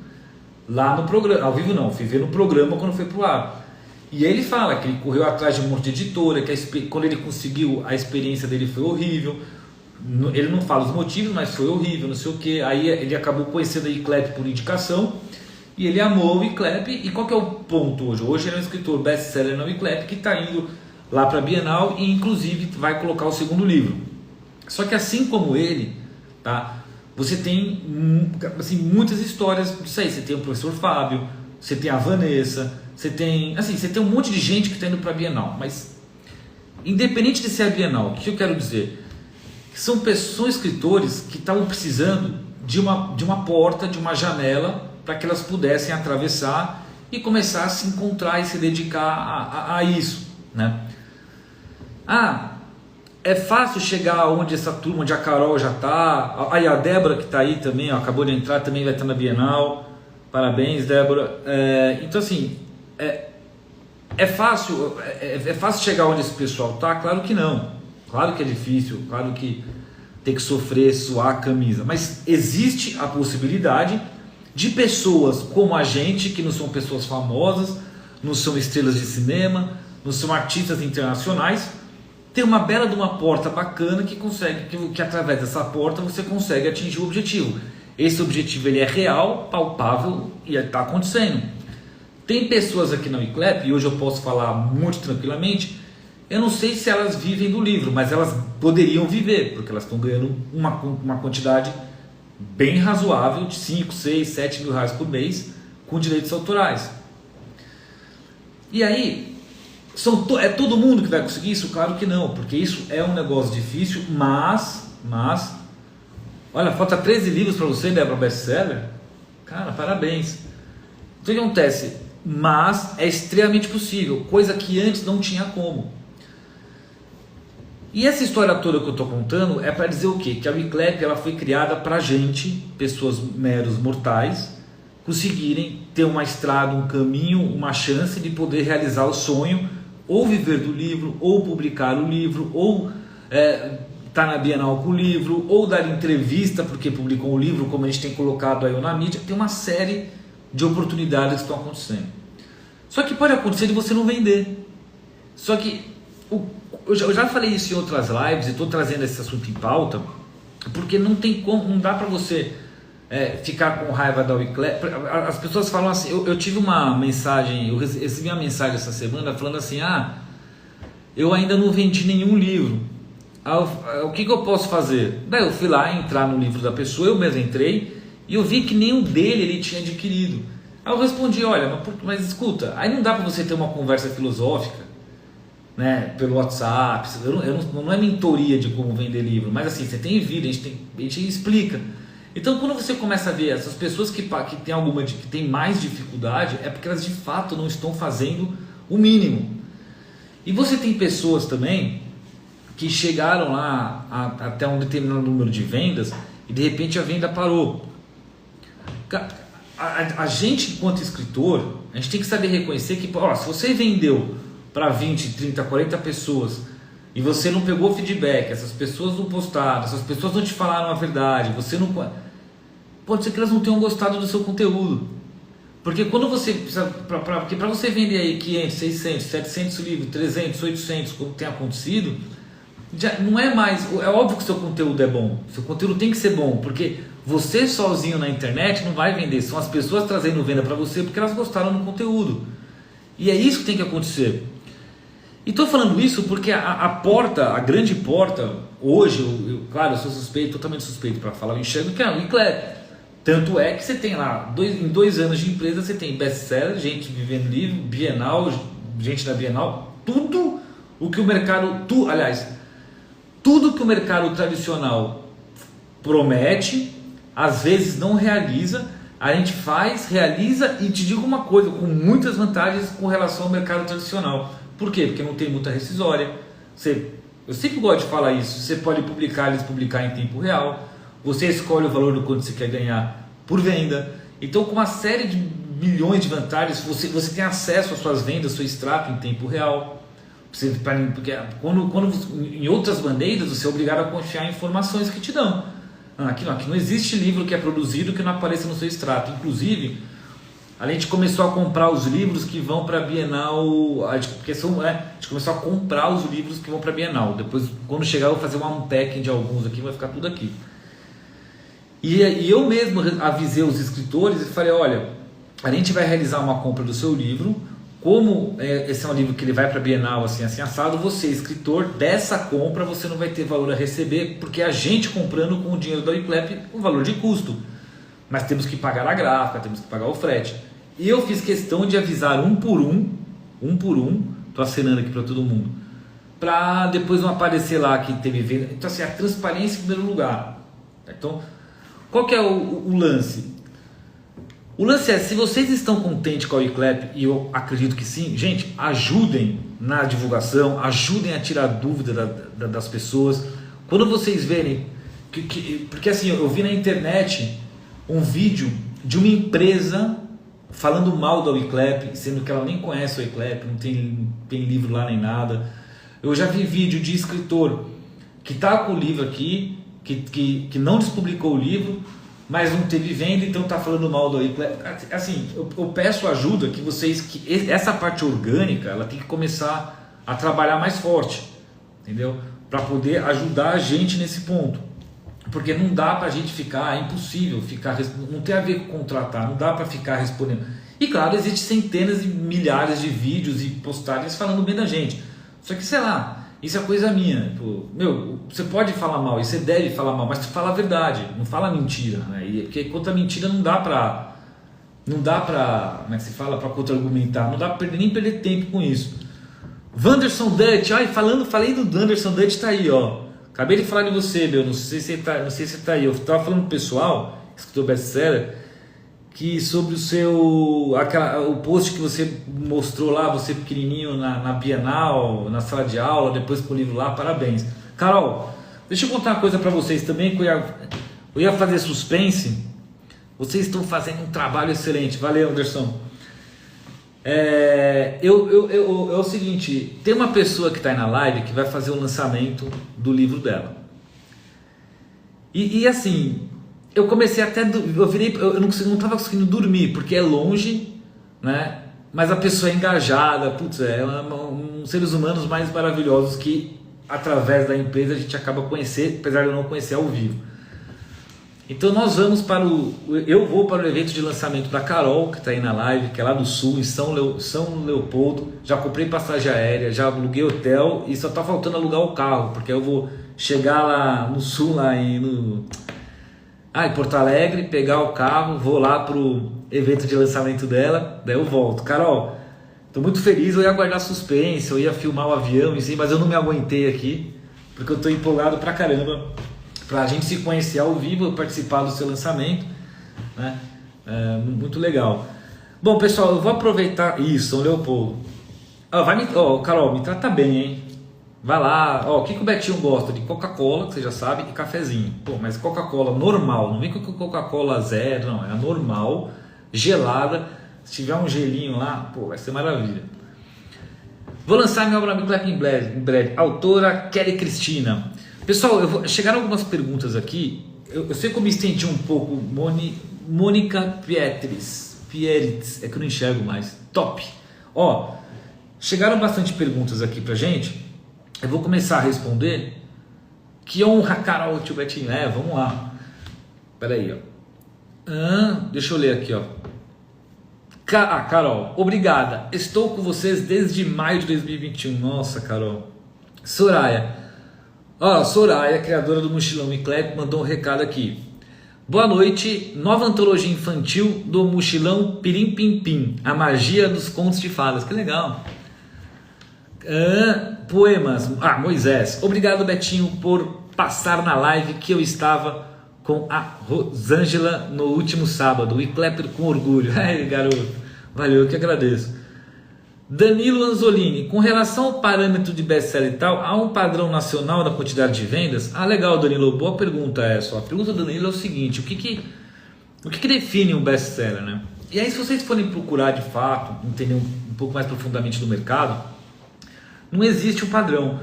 lá no programa, ao vivo não, fui ver no programa quando foi pro ar. E ele fala que ele correu atrás de um monte de editora, que quando ele conseguiu, a experiência dele foi horrível. Ele não fala os motivos, mas foi horrível, não sei o que. Aí ele acabou conhecendo a ICLEP por indicação, e ele amou o ICLEP. E qual que é o ponto hoje? Hoje ele é um escritor best-seller na ICLEP, que está indo lá para a Bienal e inclusive vai colocar o segundo livro. Só que assim como ele, tá? Você tem assim, muitas histórias disso aí. Você tem o professor Fábio, você tem a Vanessa, você tem um monte de gente que está indo para a Bienal. Mas independente de ser a Bienal, o que eu quero dizer? São escritores que estavam precisando de uma porta, de uma janela, para que elas pudessem atravessar e começar a se encontrar e se dedicar a isso, né? É fácil chegar onde essa turma, onde a Carol já está, aí a Débora que está aí também, ó, acabou de entrar, também vai estar na Bienal. Parabéns, Débora. Então assim, é fácil chegar onde esse pessoal está? Claro que não. Claro que é difícil, claro que tem que sofrer, suar a camisa, mas existe a possibilidade de pessoas como a gente, que não são pessoas famosas, não são estrelas de cinema, não são artistas internacionais, ter uma bela de uma porta bacana que através dessa porta você consegue atingir o objetivo. Esse objetivo ele é real, palpável e está acontecendo. Tem pessoas aqui na ICLEP, e hoje eu posso falar muito tranquilamente, eu não sei se elas vivem do livro, mas elas poderiam viver, porque elas estão ganhando uma quantidade bem razoável de 5, 6, 7 mil reais por mês com direitos autorais. E aí, é todo mundo que vai conseguir isso? Claro que não, porque isso é um negócio difícil, mas olha, falta 13 livros para você, Débora, best-seller. Cara, parabéns. Então o que acontece? Mas é extremamente possível, coisa que antes não tinha como. E essa história toda que eu estou contando é para dizer o quê? Que a ICLEP ela foi criada para a gente, pessoas meros mortais, conseguirem ter uma estrada, um caminho, uma chance de poder realizar o sonho, ou viver do livro, ou publicar o livro, ou estar na Bienal com o livro, ou dar entrevista porque publicou o livro, como a gente tem colocado aí na mídia. Tem uma série de oportunidades que estão acontecendo. Só que pode acontecer de você não vender. Só que eu já falei isso em outras lives e estou trazendo esse assunto em pauta, porque não tem como, não dá para você ficar com raiva da ICLEP. As pessoas falam assim, eu tive uma mensagem, eu recebi uma mensagem essa semana falando assim: eu ainda não vendi nenhum livro, o que eu posso fazer? Daí eu fui lá entrar no livro da pessoa, eu mesmo entrei e eu vi que nenhum dele ele tinha adquirido. Aí eu respondi: olha, mas escuta, aí não dá para você ter uma conversa filosófica, né, pelo WhatsApp. Não é mentoria de como vender livro, mas assim, você tem vídeo, a gente explica. Então quando você começa a ver essas pessoas que tem mais dificuldade, é porque elas de fato não estão fazendo o mínimo. E você tem pessoas também que chegaram lá até um determinado número de vendas e de repente a venda parou. A gente, enquanto escritor, a gente tem que saber reconhecer que, ó, se você vendeu para 20, 30, 40 pessoas e você não pegou feedback, essas pessoas não postaram, essas pessoas não te falaram a verdade, você não... Pode ser que elas não tenham gostado do seu conteúdo. Porque quando você precisa, porque para você vender aí 500, 600, 700 livros, 300, 800, como tem acontecido, já não é mais, é óbvio que o seu conteúdo é bom, seu conteúdo tem que ser bom, porque você sozinho na internet não vai vender, são as pessoas trazendo venda para você porque elas gostaram do conteúdo. E é isso que tem que acontecer. E estou falando isso porque a porta, a grande porta, hoje, claro, eu sou suspeito, totalmente suspeito para falar, eu enxergo que é o Iclep. Tanto é que você tem lá, em 2 anos de empresa, você tem best-seller, gente vivendo livro, Bienal, gente da Bienal, tudo o que o mercado, tudo que o mercado tradicional promete, às vezes não realiza, a gente faz, realiza e te digo uma coisa, com muitas vantagens com relação ao mercado tradicional. Por quê? Porque não tem multa rescisória. Eu sempre gosto de falar isso. Você pode publicar, eles publicar em tempo real. Você escolhe o valor do quanto você quer ganhar por venda. Então, com uma série de milhões de vantagens, você tem acesso às suas vendas, seu extrato em tempo real. Porque quando em outras bandeiras você é obrigado a confiar em informações que te dão. Aqui não existe livro que é produzido que não apareça no seu extrato. Inclusive, a gente começou a comprar os livros que vão para a Bienal, a gente começou a comprar os livros que vão para a Bienal. Depois, quando chegar, eu vou fazer um unpacking de alguns aqui, vai ficar tudo aqui. E eu mesmo avisei os escritores e falei, olha, a gente vai realizar uma compra do seu livro, como esse é um livro que ele vai para a Bienal, assim assado, você, escritor, dessa compra você não vai ter valor a receber, porque a gente comprando com o dinheiro da Iclep o valor de custo. Mas temos que pagar a gráfica, temos que pagar o frete. E eu fiz questão de avisar um por um, estou acenando aqui para todo mundo, para depois não aparecer lá que teve venda. Então assim, a transparência em primeiro lugar. Então, qual que é o lance? O lance é, se vocês estão contentes com a Iclep, e eu acredito que sim, gente, ajudem na divulgação, ajudem a tirar dúvida das pessoas. Quando vocês verem, porque assim, eu vi na internet um vídeo de uma empresa falando mal da Iclep, sendo que ela nem conhece o Iclep, não tem livro lá nem nada. Eu já vi vídeo de escritor que está com o livro aqui, que não despublicou o livro, mas não teve venda, então está falando mal do Iclep. Assim, eu peço ajuda que vocês, que essa parte orgânica, ela tem que começar a trabalhar mais forte, entendeu? Para poder ajudar a gente nesse ponto. Porque não dá para a gente ficar, é impossível ficar, não tem a ver com contratar, não dá para ficar respondendo. E claro, existem centenas e milhares de vídeos e postagens falando bem da gente. Só que, sei lá, isso é coisa minha. Pô, você pode falar mal, e você deve falar mal, mas tu fala a verdade, não fala mentira, né? Porque contra a mentira não dá pra, como é que se fala, para contra-argumentar, não dá pra nem perder tempo com isso. Wanderson Dutch, falei do Wanderson Dutch, tá aí, ó. Acabei de falar de você, não sei se você tá aí. Eu tava falando pro pessoal, escritor best-seller, que sobre o post que você mostrou lá, você pequenininho na Bienal, na sala de aula, depois com o livro lá, parabéns. Carol, deixa eu contar uma coisa para vocês também, que eu ia fazer suspense, vocês estão fazendo um trabalho excelente, valeu Anderson. É o seguinte, tem uma pessoa que está aí na live que vai fazer o lançamento do livro dela. E assim, eu comecei até, eu não estava conseguindo dormir, porque é longe, né? Mas a pessoa é engajada, putz, um seres humanos mais maravilhosos que através da empresa a gente acaba conhecer, apesar de eu não conhecer ao vivo. Então nós vamos eu vou para o evento de lançamento da Carol, que está aí na live, que é lá do Sul, em São Leopoldo. Já comprei passagem aérea, já aluguei hotel e só está faltando alugar o carro, porque eu vou chegar lá no Sul, lá em Porto Alegre, pegar o carro, vou lá para o evento de lançamento dela, daí eu volto. Carol, estou muito feliz, eu ia guardar suspense, eu ia filmar o avião, mas eu não me aguentei aqui, porque eu estou empolgado pra caramba. Para a gente se conhecer ao vivo, participar do seu lançamento, né? Muito legal. Bom, pessoal, eu vou aproveitar isso, São Leopoldo. Carol, me trata bem, hein? Vai lá, ó, o que o Betinho gosta? De Coca-Cola, que você já sabe, e cafezinho. Pô, mas Coca-Cola normal, não vem com Coca-Cola zero, não, é a normal, gelada. Se tiver um gelinho lá, pô, vai ser maravilha. Vou lançar minha obra no Clap em breve. Autora Kelly Cristina. Pessoal, chegaram algumas perguntas aqui. Eu sei que eu me estendi um pouco. Mônica Pietris, é que eu não enxergo mais. Top. Ó, chegaram bastante perguntas aqui pra gente. Eu vou começar a responder. Que honra, Carol, tio Betinho. Vamos lá. Pera aí, ó. Deixa eu ler aqui, ó. Carol, obrigada. Estou com vocês desde maio de 2021. Nossa, Carol. Soraya. Ó, Soraya, criadora do Mochilão e Clap, mandou um recado aqui. Boa noite. Nova antologia infantil do Mochilão Pirim Pim Pim. A magia dos contos de fadas. Que legal. Poemas. Moisés. Obrigado, Betinho, por passar na live que eu estava com a Rosângela no último sábado. E Klepper com orgulho. Ai, garoto. Valeu, eu que agradeço. Danilo Anzolini. Com relação ao parâmetro de best-seller e tal, há um padrão nacional da quantidade de vendas? Legal, Danilo. Boa pergunta essa. A pergunta do Danilo é o seguinte. O que define um best-seller, né? E aí, se vocês forem procurar de fato, entender um pouco mais profundamente do mercado, não existe um padrão.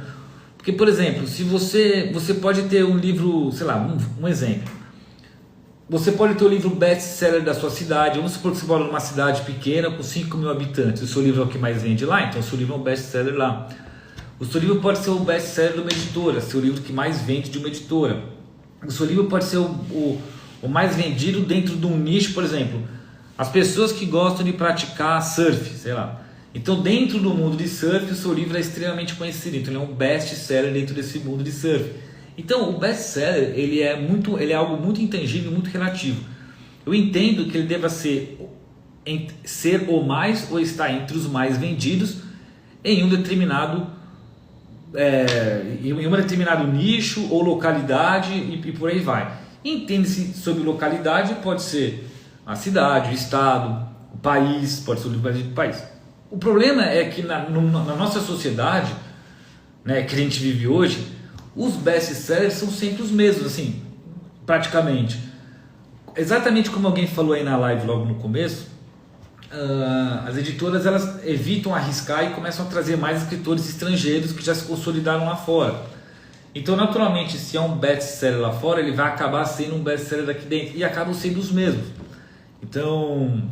Porque, por exemplo, se você pode ter um livro, sei lá, um exemplo. Você pode ter o livro best-seller da sua cidade. Vamos supor que você mora numa cidade pequena com 5 mil habitantes. O seu livro é o que mais vende lá, então o seu livro é um best-seller lá. O seu livro pode ser o best-seller de uma editora, seu livro que mais vende de uma editora. O seu livro pode ser o mais vendido dentro de um nicho, por exemplo. As pessoas que gostam de praticar surf, sei lá. Então, dentro do mundo de surf, o seu livro é extremamente conhecido. Então, ele é um best-seller dentro desse mundo de surf. Então, o best-seller, ele é algo muito intangível, muito relativo. Eu entendo que ele deva ser o mais ou estar entre os mais vendidos em um determinado nicho ou localidade e por aí vai. Entende-se sobre localidade, pode ser a cidade, o estado, o país, pode ser o livro do país. O problema é que na nossa sociedade, né, que a gente vive hoje, os best-sellers são sempre os mesmos, assim, praticamente. Exatamente como alguém falou aí na live logo no começo, as editoras elas evitam arriscar e começam a trazer mais escritores estrangeiros que já se consolidaram lá fora. Então, naturalmente, se é um best-seller lá fora, ele vai acabar sendo um best-seller daqui dentro e acabam sendo os mesmos. Então,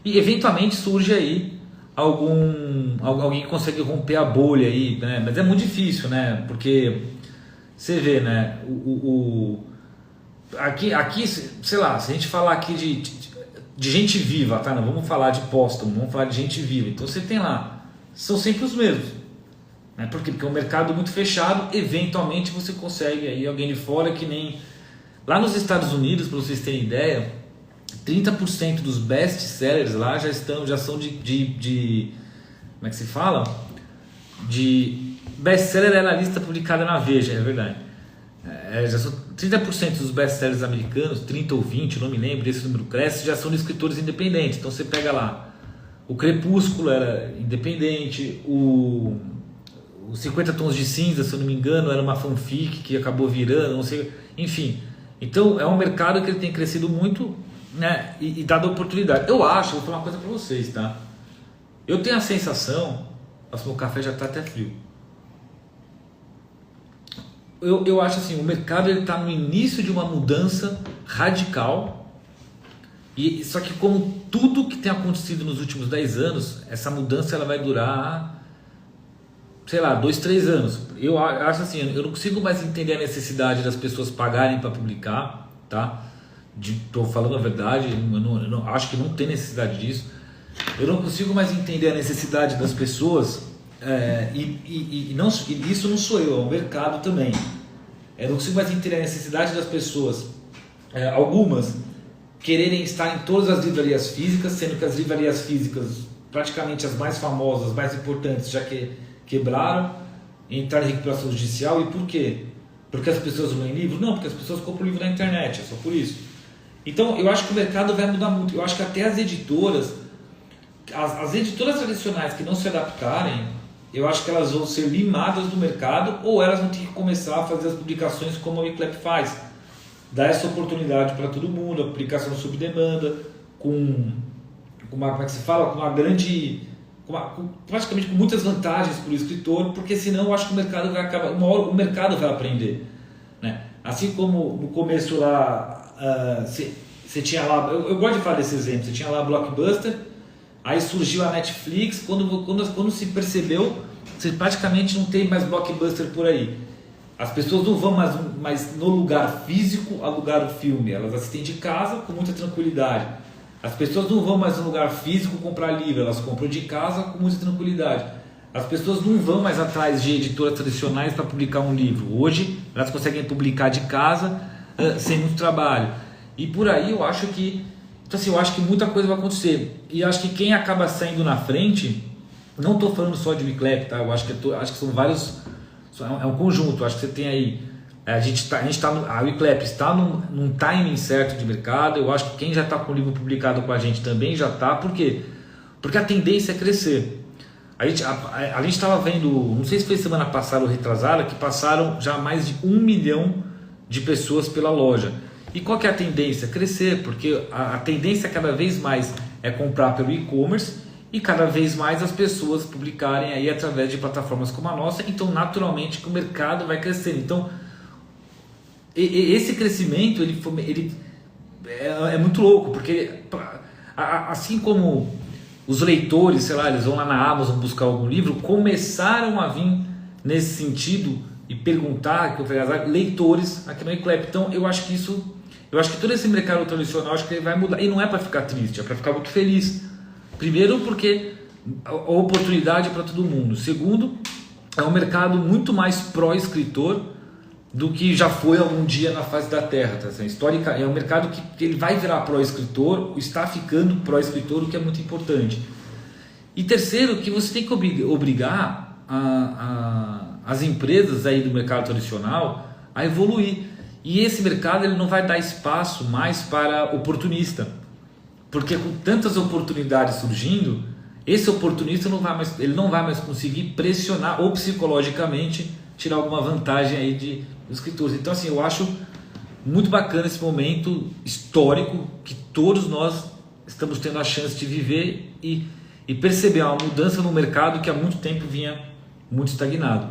e eventualmente surge aí alguém que consegue romper a bolha aí, né? Mas é muito difícil, né? Porque você vê, né? Aqui, sei lá, se a gente falar aqui de gente viva, tá? Não vamos falar de póstumo, vamos falar de gente viva. Então você tem lá, são sempre os mesmos, né? Por quê? Porque é um mercado muito fechado. Eventualmente você consegue aí alguém de fora, que nem lá nos Estados Unidos, para vocês terem ideia, 30% dos best-sellers lá já são de como é que se fala? De best-seller é na lista publicada na Veja, é verdade. Já são 30% dos best-sellers americanos, 30 ou 20, não me lembro, esse número cresce, já são de escritores independentes. Então você pega lá, o Crepúsculo era independente, o 50 Tons de Cinza, se eu não me engano, era uma fanfic que acabou virando, não sei, enfim. Então é um mercado que ele tem crescido muito, né, e dado a oportunidade. Eu acho, vou falar uma coisa para vocês, tá? Eu tenho a sensação, nossa, meu café já está até frio. Eu acho assim, o mercado está no início de uma mudança radical, só que como tudo que tem acontecido nos últimos 10 anos, essa mudança ela vai durar, sei lá, 2, 3 anos. Eu acho assim, eu não consigo mais entender a necessidade das pessoas pagarem para publicar, tá? Estou falando a verdade, eu não, acho que não tem necessidade disso. Eu não consigo mais entender a necessidade das pessoas, isso não sou eu, é o mercado também. Eu não consigo mais entender a necessidade das pessoas, algumas, quererem estar em todas as livrarias físicas, sendo que as livrarias físicas, praticamente as mais famosas, as mais importantes, já quebraram, entraram em recuperação judicial. E por quê? Porque as pessoas não leem livro? Não, porque as pessoas compram livro na internet, é só por isso. Então eu acho que o mercado vai mudar muito. Eu acho que até as editoras tradicionais que não se adaptarem, eu acho que elas vão ser limadas do mercado, ou elas vão ter que começar a fazer as publicações como a Wiclap faz. Dar essa oportunidade para todo mundo, a publicação sob demanda, com uma, como é que se fala? Com uma grande... praticamente com muitas vantagens para o escritor, porque senão eu acho que o mercado vai acabar, uma hora o mercado vai aprender, né? Assim como no começo lá, você tinha lá, eu gosto de falar desse exemplo, você tinha lá a Blockbuster, aí surgiu a Netflix, quando se percebeu, você praticamente não tem mais Blockbuster por aí. As pessoas não vão mais no lugar físico alugar o filme, elas assistem de casa com muita tranquilidade. As pessoas não vão mais no lugar físico comprar livro, elas compram de casa com muita tranquilidade. As pessoas não vão mais atrás de editoras tradicionais para publicar um livro. Hoje elas conseguem publicar de casa sem muito trabalho. E por aí eu acho que, então, assim, eu acho que muita coisa vai acontecer. E acho que quem acaba saindo na frente, não estou falando só de Wiclap, tá? Eu acho que são vários, é um conjunto. Eu acho que você tem aí, a Wiclap está num timing certo de mercado. Eu acho que quem já está com o livro publicado com a gente também já está. Por quê? Porque a tendência é crescer. A gente estava vendo, não sei se foi semana passada ou retrasada, que passaram já mais de 1 milhão de pessoas pela loja. E qual que é a tendência? Crescer, porque a tendência cada vez mais é comprar pelo e-commerce e cada vez mais as pessoas publicarem aí através de plataformas como a nossa. Então, naturalmente, que o mercado vai crescendo. Então, esse crescimento ele é muito louco, porque assim como os leitores, sei lá, eles vão lá na Amazon buscar algum livro, começaram a vir nesse sentido e perguntar, que eu falei, leitores aqui no Wiclap. Então eu acho que todo esse mercado tradicional, acho que ele vai mudar, e não é para ficar triste, é para ficar muito feliz. Primeiro, porque a oportunidade é para todo mundo. Segundo, é um mercado muito mais pró-escritor do que já foi algum dia na face da Terra, tá? Histórica, é um mercado que ele vai virar pró-escritor, está ficando pró-escritor, o que é muito importante. E terceiro, que você tem que obrigar as empresas aí do mercado tradicional a evoluir. E esse mercado ele não vai dar espaço mais para oportunista, porque com tantas oportunidades surgindo, esse oportunista não vai mais conseguir pressionar ou psicologicamente tirar alguma vantagem aí dos escritores. Então, assim, eu acho muito bacana esse momento histórico que todos nós estamos tendo a chance de viver e perceber uma mudança no mercado que há muito tempo vinha muito estagnado.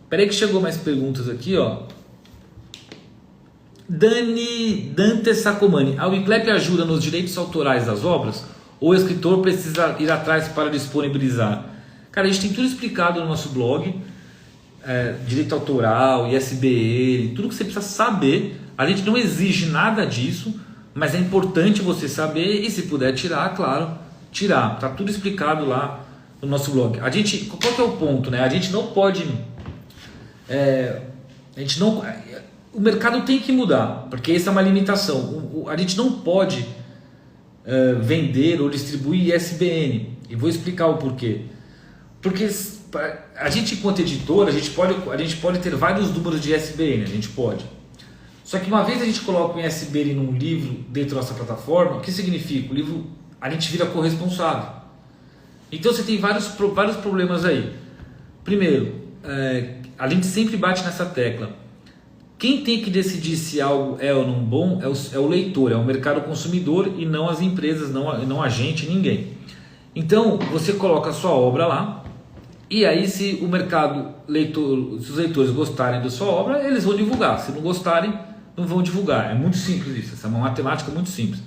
Espera aí que chegou mais perguntas aqui, ó. Dante Sacomani: a Wiclap ajuda nos direitos autorais das obras ou o escritor precisa ir atrás para disponibilizar? Cara, a gente tem tudo explicado no nosso blog. Direito autoral, ISBN, tudo que você precisa saber. A gente não exige nada disso, mas é importante você saber, e se puder tirar, claro, tirar. Tá tudo explicado lá no nosso blog. Qual que é o ponto, né? A gente não pode, o mercado tem que mudar, porque essa é uma limitação. A gente não pode vender ou distribuir ISBN, e vou explicar o porquê. Porque a gente, enquanto editor, a gente pode ter vários números de ISBN, a gente pode. Só que uma vez a gente coloca um ISBN num livro dentro da nossa plataforma, o que significa? O livro, a gente vira corresponsável. Então você tem vários problemas aí. Primeiro, a gente sempre bate nessa tecla. Quem tem que decidir se algo é ou não bom é o leitor, é o mercado consumidor, e não as empresas, não a gente, ninguém. Então você coloca a sua obra lá, e aí se o mercado se os leitores gostarem da sua obra, eles vão divulgar. Se não gostarem, não vão divulgar. É muito simples isso, essa é uma matemática muito simples.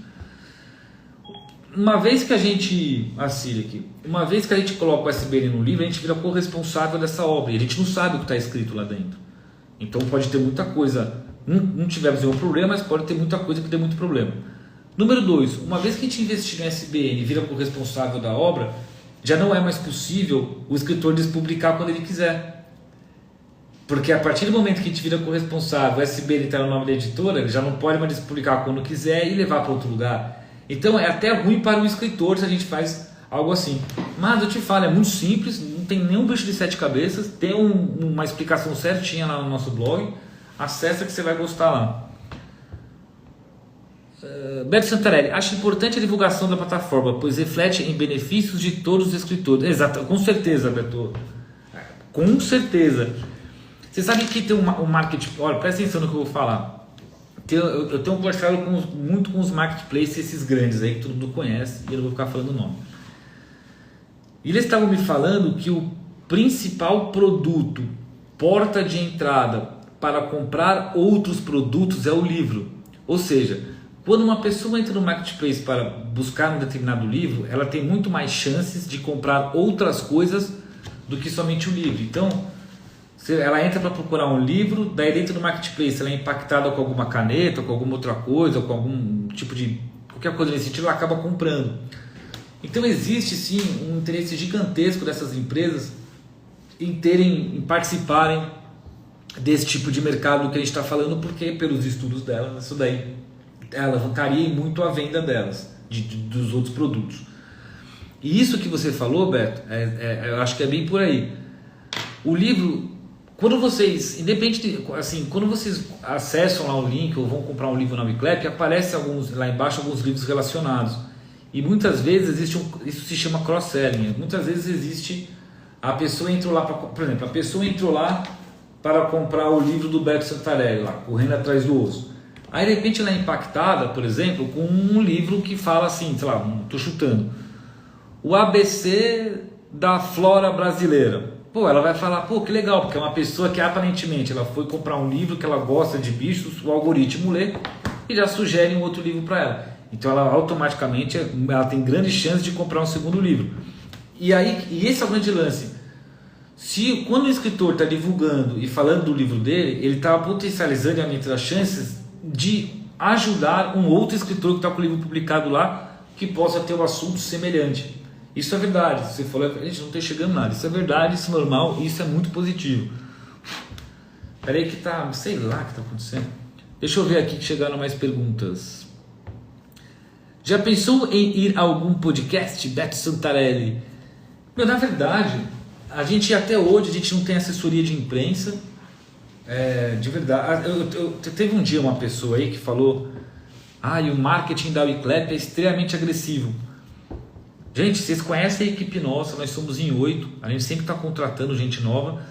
Uma vez que a gente coloca o ISBN no livro, a gente vira corresponsável dessa obra, e a gente não sabe o que está escrito lá dentro. Então pode ter muita coisa, não tivemos nenhum problema, mas pode ter muita coisa que dê muito problema. Número 2, uma vez que a gente investir no ISBN e vira corresponsável da obra, já não é mais possível o escritor despublicar quando ele quiser. Porque a partir do momento que a gente vira corresponsável, o ISBN está no nome da editora, ele já não pode mais despublicar quando quiser e levar para outro lugar. Então é até ruim para o escritor se a gente faz algo assim. Mas eu te falo, é muito simples, não tem nenhum bicho de 7 cabeças, tem uma explicação certinha lá no nosso blog, acessa que você vai gostar lá. Beto Santarelli, acho importante a divulgação da plataforma, pois reflete em benefícios de todos os escritores. Exato, com certeza, Beto. Com certeza. Você sabe que tem um marketing. Olha, presta atenção no que eu vou falar. Eu tenho conversado muito com os marketplaces, esses grandes aí que todo mundo conhece, e eu não vou ficar falando o nome. E eles estavam me falando que o principal produto, porta de entrada para comprar outros produtos é o livro. Ou seja, quando uma pessoa entra no marketplace para buscar um determinado livro, ela tem muito mais chances de comprar outras coisas do que somente o livro. Então, ela entra para procurar um livro, daí dentro do marketplace ela é impactada com alguma caneta, com alguma outra coisa, com algum tipo de... qualquer coisa nesse sentido, ela acaba comprando. Então existe sim um interesse gigantesco dessas empresas em participarem desse tipo de mercado que a gente está falando, porque pelos estudos delas, isso daí alavancaria muito a venda delas, dos outros produtos. E isso que você falou, Beto, eu acho que é bem por aí. O livro, quando vocês, quando vocês acessam lá o link ou vão comprar um livro na Wiclap, aparece lá embaixo alguns livros relacionados. E muitas vezes isso se chama cross-selling. Muitas vezes existe, a pessoa entrou lá, por exemplo, a pessoa entrou lá para comprar o livro do Beto Santarelli, lá, Correndo Atrás do Osso. Aí de repente ela é impactada, por exemplo, com um livro que fala assim, sei lá, estou chutando, o ABC da flora brasileira. Pô, ela vai falar, pô, que legal, porque é uma pessoa que aparentemente ela foi comprar um livro que ela gosta de bichos, o algoritmo lê e já sugere um outro livro para ela. Então ela automaticamente ela tem grande chance de comprar um segundo livro. E esse é o grande lance. Quando o escritor está divulgando e falando do livro dele, ele está potencializando e aumentando as chances de ajudar um outro escritor que está com o livro publicado lá, que possa ter um assunto semelhante. Isso é verdade. Você falou, a gente não está chegando nada. Isso é verdade, isso é normal, isso é muito positivo. Peraí que tá, sei lá o que está acontecendo. Deixa eu ver aqui que chegaram mais perguntas. Já pensou em ir a algum podcast, Beto Santarelli? Na verdade, até hoje a gente não tem assessoria de imprensa. De verdade. Teve um dia uma pessoa aí que falou: e o marketing da Wiclap é extremamente agressivo. Gente, vocês conhecem a equipe nossa, nós somos em 8, a gente sempre está contratando gente nova.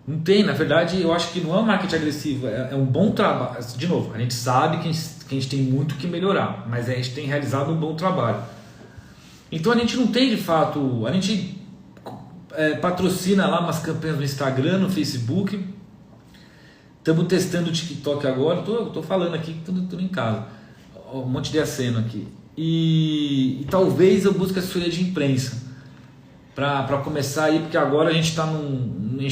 Não tem, na verdade, eu acho que não é um marketing agressivo, é um bom trabalho. De novo, a gente sabe que a gente tem muito que melhorar, mas a gente tem realizado um bom trabalho. Então a gente não tem de fato, a gente patrocina lá umas campanhas no Instagram, no Facebook. Estamos testando o TikTok agora, estou falando aqui que tudo em casa. Um monte de aceno aqui. E talvez eu busque assessoria de imprensa para começar aí, porque agora a gente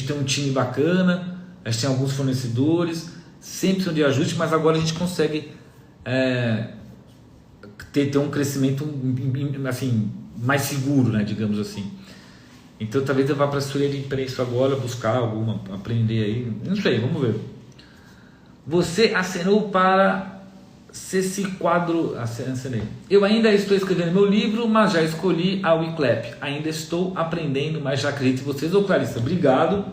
tem um time bacana, a gente tem alguns fornecedores, sempre são de ajuste, mas agora a gente consegue ter um crescimento assim, mais seguro, né, digamos assim. Então talvez eu vá para a assessoria de imprensa agora, buscar alguma, aprender aí, não sei, vamos ver. Você acenou para esse quadro, acenei. Eu ainda estou escrevendo meu livro, mas já escolhi a Wiclap. Ainda estou aprendendo, mas já acredito em vocês. Ô Clarissa, obrigado.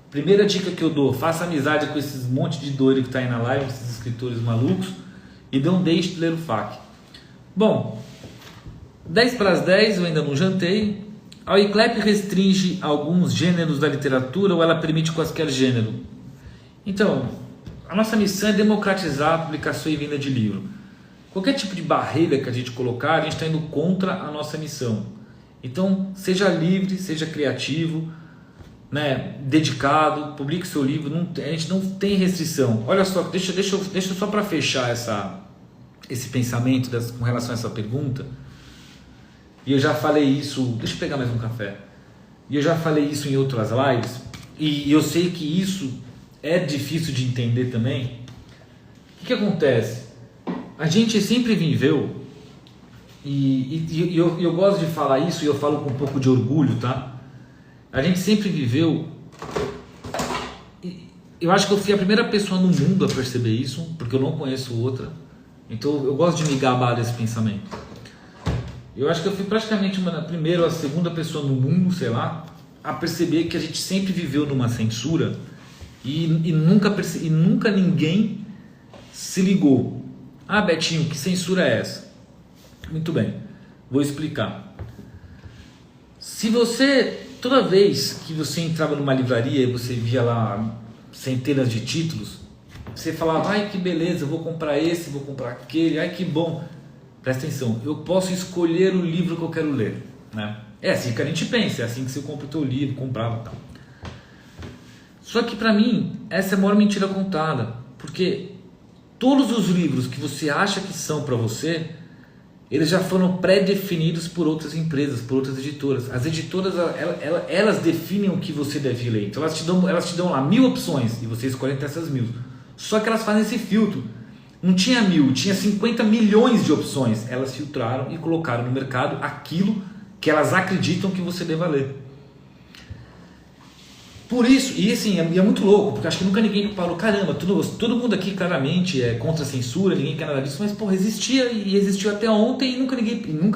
Primeira dica que eu dou: faça amizade com esses monte de doido que está aí na live, esses escritores malucos, e não deixe de ler o FAQ. Bom, 10 para as 10, eu ainda não jantei. A Wiclap restringe alguns gêneros da literatura ou ela permite qualquer gênero? Então, a nossa missão é democratizar a publicação e venda de livro. Qualquer tipo de barreira que a gente colocar, a gente está indo contra a nossa missão. Então, seja livre, seja criativo, né, dedicado, publique seu livro. A gente não tem restrição. Olha só, deixa só para fechar esse pensamento com relação a essa pergunta. E eu já falei isso, deixa eu pegar mais um café. E eu já falei isso em outras lives, e eu sei que isso é difícil de entender também. O que acontece? A gente sempre viveu, e eu gosto de falar isso, e eu falo com um pouco de orgulho, tá? A gente sempre viveu, eu acho que eu fui a primeira pessoa no mundo a perceber isso, porque eu não conheço outra. Então eu gosto de me gabar desse pensamento. Eu acho que eu fui praticamente a primeira ou a segunda pessoa no mundo, sei lá, a perceber que a gente sempre viveu numa censura e nunca ninguém se ligou. Ah, Betinho, que censura é essa? Muito bem, vou explicar. Se você, toda vez que você entrava numa livraria e você via lá centenas de títulos, você falava, ai que beleza, eu vou comprar esse, vou comprar aquele, ai que bom. Presta atenção, eu posso escolher o livro que eu quero ler, né? É assim que a gente pensa, é assim que você compra o teu livro, comprava e tal. Só que para mim, essa é a maior mentira contada, porque todos os livros que você acha que são para você, eles já foram pré-definidos por outras empresas, por outras editoras. As editoras, elas definem o que você deve ler. Então elas te dão lá 1000 opções e você escolhe entre essas 1000. Só que elas fazem esse filtro. Não tinha 1000, tinha 50 milhões de opções. Elas filtraram e colocaram no mercado aquilo que elas acreditam que você deva ler. Por isso, e assim, é muito louco, porque acho que nunca ninguém falou, caramba, todo mundo aqui claramente é contra a censura, ninguém quer nada disso, mas porra, existia e existiu até ontem e nunca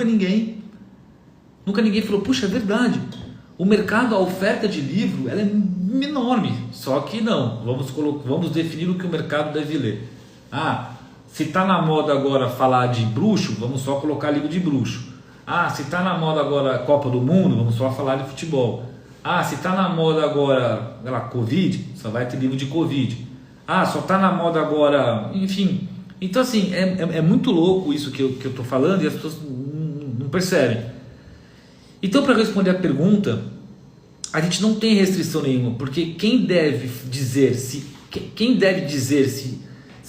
ninguém falou, puxa, é verdade, o mercado, a oferta de livro, ela é enorme, só que não, vamos definir o que o mercado deve ler. Ah, se está na moda agora falar de bruxo, vamos só colocar livro de bruxo. Ah, se está na moda agora Copa do Mundo, vamos só falar de futebol. Ah, se está na moda agora, sei lá, Covid, só vai ter livro de Covid. Ah, só está na moda agora, enfim. Então assim, é muito louco isso que eu estou falando e as pessoas não percebem. Então, para responder a pergunta, a gente não tem restrição nenhuma, porque quem deve dizer se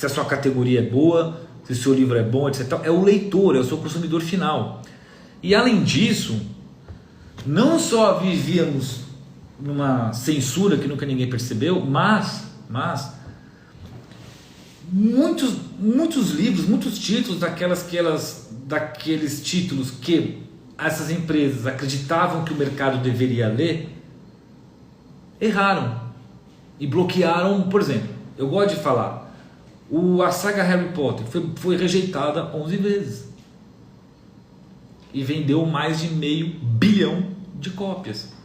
a sua categoria é boa, se o seu livro é bom, etc., é o leitor, é o seu consumidor final. E além disso, não só vivíamos numa censura que nunca ninguém percebeu, mas muitos livros, muitos títulos daqueles títulos que essas empresas acreditavam que o mercado deveria ler, erraram e bloquearam. Por exemplo, eu gosto de falar, a saga Harry Potter foi rejeitada 11 vezes e vendeu mais de 500 milhões de cópias.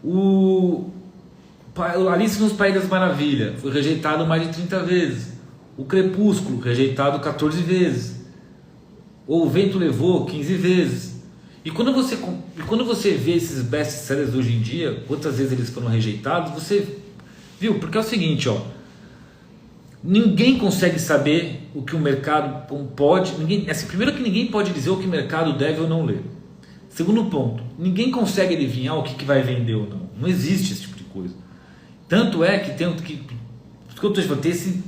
O Alice nos Países das Maravilhas foi rejeitado mais de 30 vezes. O Crepúsculo, rejeitado 14 vezes. O Vento Levou 15 vezes. E quando você vê esses best-sellers hoje em dia, quantas vezes eles foram rejeitados, você viu? Porque é o seguinte, ó, ninguém consegue saber o que o mercado pode. Primeiro que ninguém pode dizer o que o mercado deve ou não ler. Segundo ponto, ninguém consegue adivinhar o que vai vender ou não. Não existe esse tipo de coisa. Tanto é que tem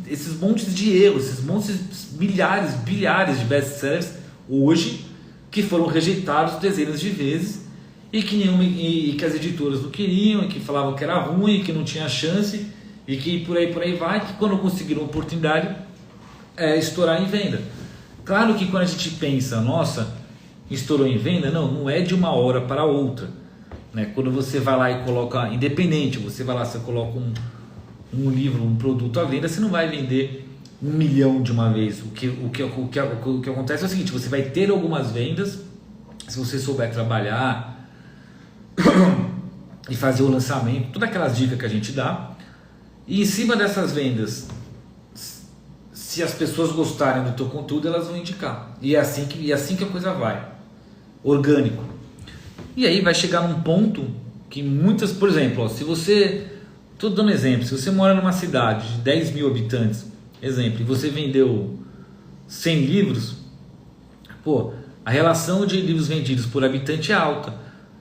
esses montes de erros, esses montes, milhares, bilhares de best-sellers hoje que foram rejeitados dezenas de vezes e que as editoras não queriam, e que falavam que era ruim, que não tinha chance e que por aí vai, que quando conseguiram a oportunidade estourar em venda. Claro que quando a gente pensa, nossa, estourou em venda, não é de uma hora para outra, né? Quando você vai lá e coloca, independente, você vai lá, você coloca um livro, um produto à venda, você não vai vender 1 milhão de uma vez. O que acontece é o seguinte, você vai ter algumas vendas, se você souber trabalhar e fazer o lançamento, todas aquelas dicas que a gente dá, e em cima dessas vendas, se as pessoas gostarem do teu conteúdo, elas vão indicar, e é assim que a coisa vai. Orgânico. E aí vai chegar num ponto que muitas, por exemplo, ó, se você, estou dando um exemplo, se você mora numa cidade de 10 mil habitantes, exemplo, e você vendeu 100 livros, pô, a relação de livros vendidos por habitante é alta,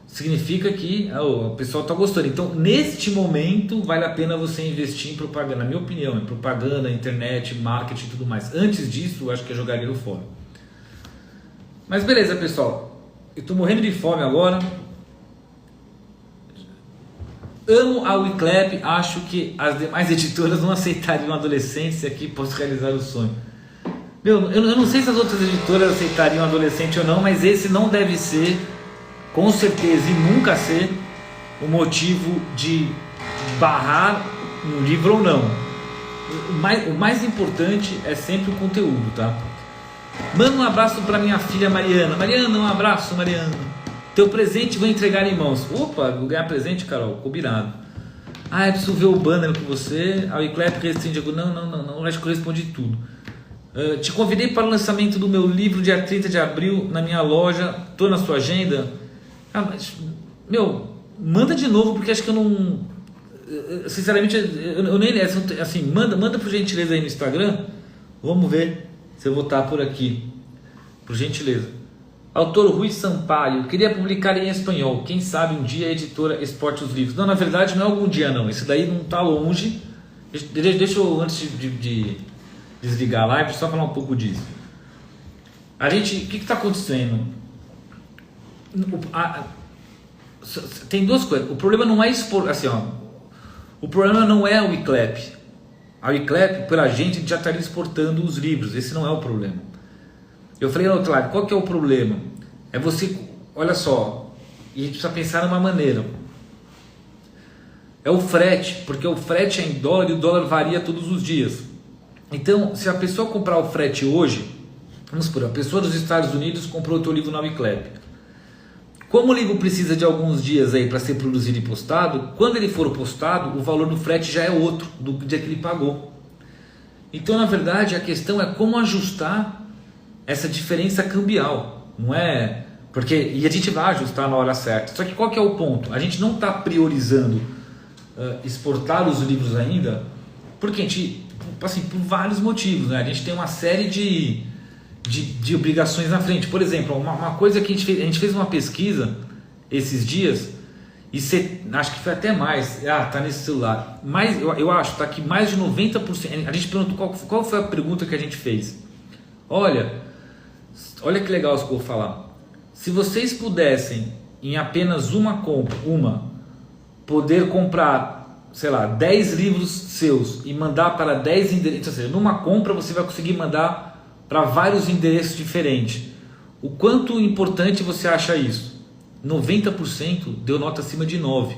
significa que o pessoal está gostando. Então, neste momento, vale a pena você investir em propaganda, na minha opinião, em propaganda, internet, marketing e tudo mais. Antes disso, eu acho que é jogar dinheiro fora. Mas beleza, pessoal. Eu estou morrendo de fome agora. Amo a Wiclap, acho que as demais editoras não aceitariam adolescentes e aqui posso realizar o sonho. Meu, eu não sei se as outras editoras aceitariam adolescente ou não, mas esse não deve ser, com certeza, e nunca ser o motivo de barrar um livro ou não. O mais importante é sempre o conteúdo, tá? Manda um abraço para minha filha Mariana. Mariana, um abraço, Mariana. Teu presente vou entregar em mãos. Opa, vou ganhar presente, Carol, combinado. Ah, eu preciso ver o banner com você. A Wiclap responde. Não, acho que eu respondi tudo. Te convidei para o lançamento do meu livro dia 30 de abril na minha loja. Tô na sua agenda? Mas, manda de novo, porque acho que eu não... Sinceramente, eu nem... Assim, manda por gentileza aí no Instagram. Vamos ver se eu vou estar por aqui. Por gentileza. Autor Rui Sampaio. Queria publicar em espanhol. Quem sabe um dia a editora exporte os livros. Não, na verdade não é algum dia não. Isso daí não está longe. Deixa eu, antes de desligar a live, só falar um pouco disso. O que está acontecendo? Tem duas coisas. O problema não é expor, assim, o problema não é o ICLEP. A ICLEP, pela gente, já estaria exportando os livros. Esse não é o problema. Eu falei, claro, qual que é o problema? É você, olha só, e a gente precisa pensar numa maneira. É o frete, porque o frete é em dólar e o dólar varia todos os dias. Então, se a pessoa comprar o frete hoje, vamos supor, a pessoa dos Estados Unidos comprou o teu livro na Wiclap. Como o livro precisa de alguns dias aí para ser produzido e postado, quando ele for postado, o valor do frete já é outro do dia que ele pagou. Então, na verdade, a questão é como ajustar essa diferença cambial, não é? E a gente vai ajustar na hora certa. Só que qual que é o ponto? A gente não está priorizando exportar os livros ainda, porque a gente, assim, por vários motivos, né? A gente tem uma série de obrigações na frente. Por exemplo, uma coisa que a gente fez uma pesquisa esses dias, e acho que foi até mais, tá nesse celular, mas eu acho, tá aqui mais de 90%. A gente perguntou qual foi a pergunta que a gente fez. Olha que legal isso que eu vou falar. Se vocês pudessem, em apenas uma compra, poder comprar, sei lá, 10 livros seus e mandar para 10 endereços, ou seja, numa compra você vai conseguir mandar para vários endereços diferentes. O quanto importante você acha isso? 90% deu nota acima de 9.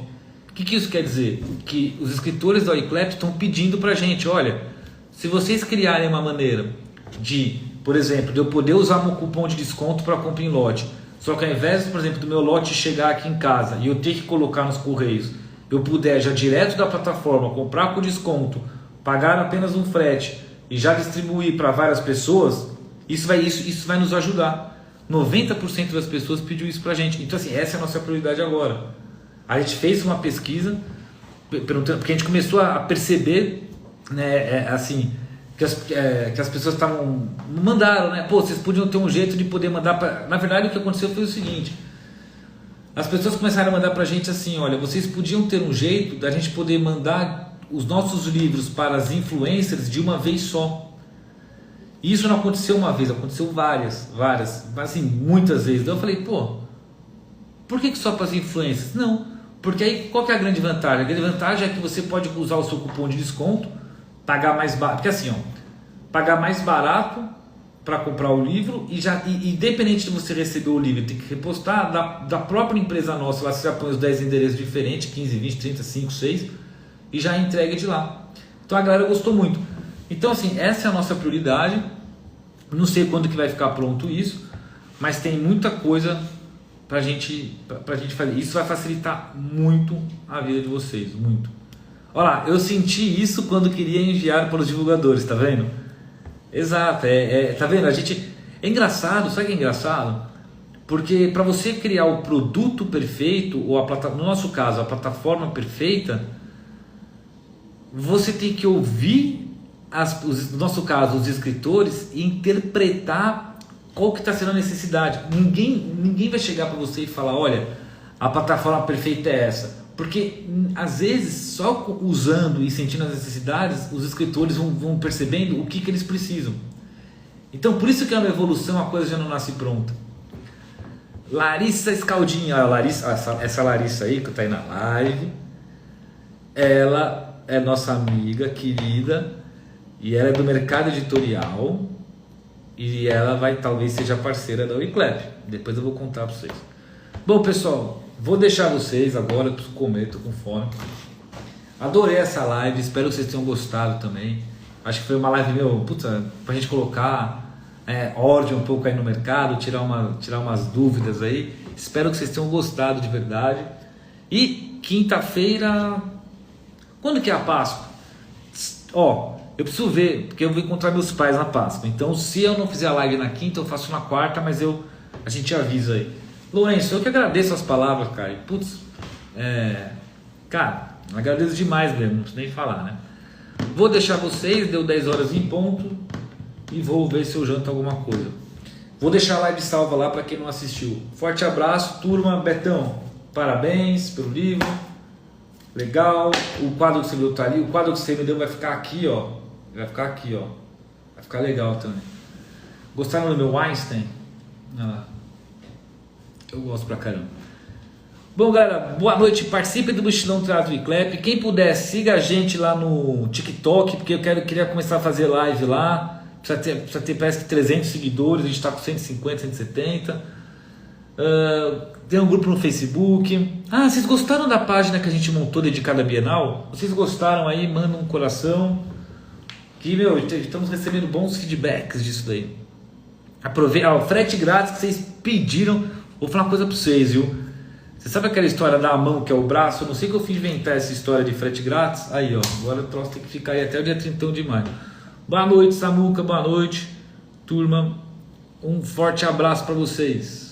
O que isso quer dizer? Que os escritores da Wiclap estão pedindo para a gente, olha, se vocês criarem uma maneira de, por exemplo, de eu poder usar meu cupom de desconto para compra em lote, só que ao invés, por exemplo, do meu lote chegar aqui em casa e eu ter que colocar nos correios, eu puder já direto da plataforma comprar com desconto, pagar apenas um frete e já distribuir para várias pessoas, isso vai nos ajudar. 90% das pessoas pediu isso para a gente. Então, assim, essa é a nossa prioridade agora. A gente fez uma pesquisa perguntando, porque a gente começou a perceber, né, assim, que as pessoas mandaram, né? Pô, vocês podiam ter um jeito de poder mandar para... Na verdade, o que aconteceu foi o seguinte: as pessoas começaram a mandar para a gente assim, olha, vocês podiam ter um jeito da gente poder mandar os nossos livros para as influencers de uma vez só. E isso não aconteceu uma vez, aconteceu várias, assim, muitas vezes. Então eu falei, pô, por que só para as influencers? Não, porque aí qual que é a grande vantagem? A grande vantagem é que você pode usar o seu cupom de desconto, pagar mais barato, porque assim, pagar mais barato para comprar o livro e independente de você receber o livro, tem que repostar da própria empresa nossa, lá você já põe os 10 endereços diferentes, 15, 20, 30, 5, 6 e já entrega de lá. Então a galera gostou muito. Então, assim, essa é a nossa prioridade. Não sei quando que vai ficar pronto isso, mas tem muita coisa pra gente fazer. Isso vai facilitar muito a vida de vocês, muito. Olha lá, eu senti isso quando queria enviar para os divulgadores, tá vendo? Exato, tá vendo? É engraçado, sabe o que é engraçado? Porque para você criar o produto perfeito, ou no nosso caso, a plataforma perfeita, você tem que ouvir no nosso caso, os escritores, e interpretar qual que está sendo a necessidade. Ninguém vai chegar para você e falar, olha, a plataforma perfeita é essa. Porque, às vezes, só usando e sentindo as necessidades, os escritores vão percebendo o que eles precisam. Então, por isso que é uma evolução, a coisa já não nasce pronta. Larissa Escaldinha, essa Larissa aí, que está aí na live, ela é nossa amiga querida, e ela é do mercado editorial, e ela talvez seja parceira da Wiclap. Depois eu vou contar para vocês. Bom, pessoal, vou deixar vocês agora, eu preciso comer, estou com fome. Adorei essa live, espero que vocês tenham gostado também. Acho que foi uma live pra gente colocar ordem um pouco aí no mercado, tirar umas dúvidas aí. Espero que vocês tenham gostado de verdade. E quinta-feira, quando que é a Páscoa? eu preciso ver, porque eu vou encontrar meus pais na Páscoa. Então, se eu não fizer a live na quinta, eu faço na quarta, mas a gente avisa aí. Lourenço, eu que agradeço as palavras, cara. Putz, cara, agradeço demais mesmo, não preciso nem falar, né? Vou deixar vocês, deu 10 horas em ponto, e vou ver se eu janto alguma coisa. Vou deixar a live salva lá para quem não assistiu. Forte abraço, turma. Betão, parabéns pelo livro. Legal. O quadro que você viu tá ali. O quadro que você me deu vai ficar aqui, ó. Vai ficar aqui, ó. Vai ficar legal também. Gostaram do meu Einstein? Ah, eu gosto pra caramba. Bom, galera, boa noite. Participe do Mochilão Teatro e Clap. Quem puder, siga a gente lá no TikTok, porque eu queria começar a fazer live lá. Precisa ter parece que 300 seguidores. A gente está com 150, 170. Tem um grupo no Facebook. Ah, vocês gostaram da página que a gente montou dedicada à Bienal? Vocês gostaram aí? Manda um coração. Que, meu, estamos recebendo bons feedbacks disso daí. Aproveita, o frete grátis que vocês pediram. Vou falar uma coisa para vocês, viu? Você sabe aquela história da mão que é o braço? Eu não sei que eu fiz inventar essa história de frete grátis. Aí, ó, agora o troço tem que ficar aí até o dia 31 de maio. Boa noite, Samuca, boa noite, turma. Um forte abraço para vocês.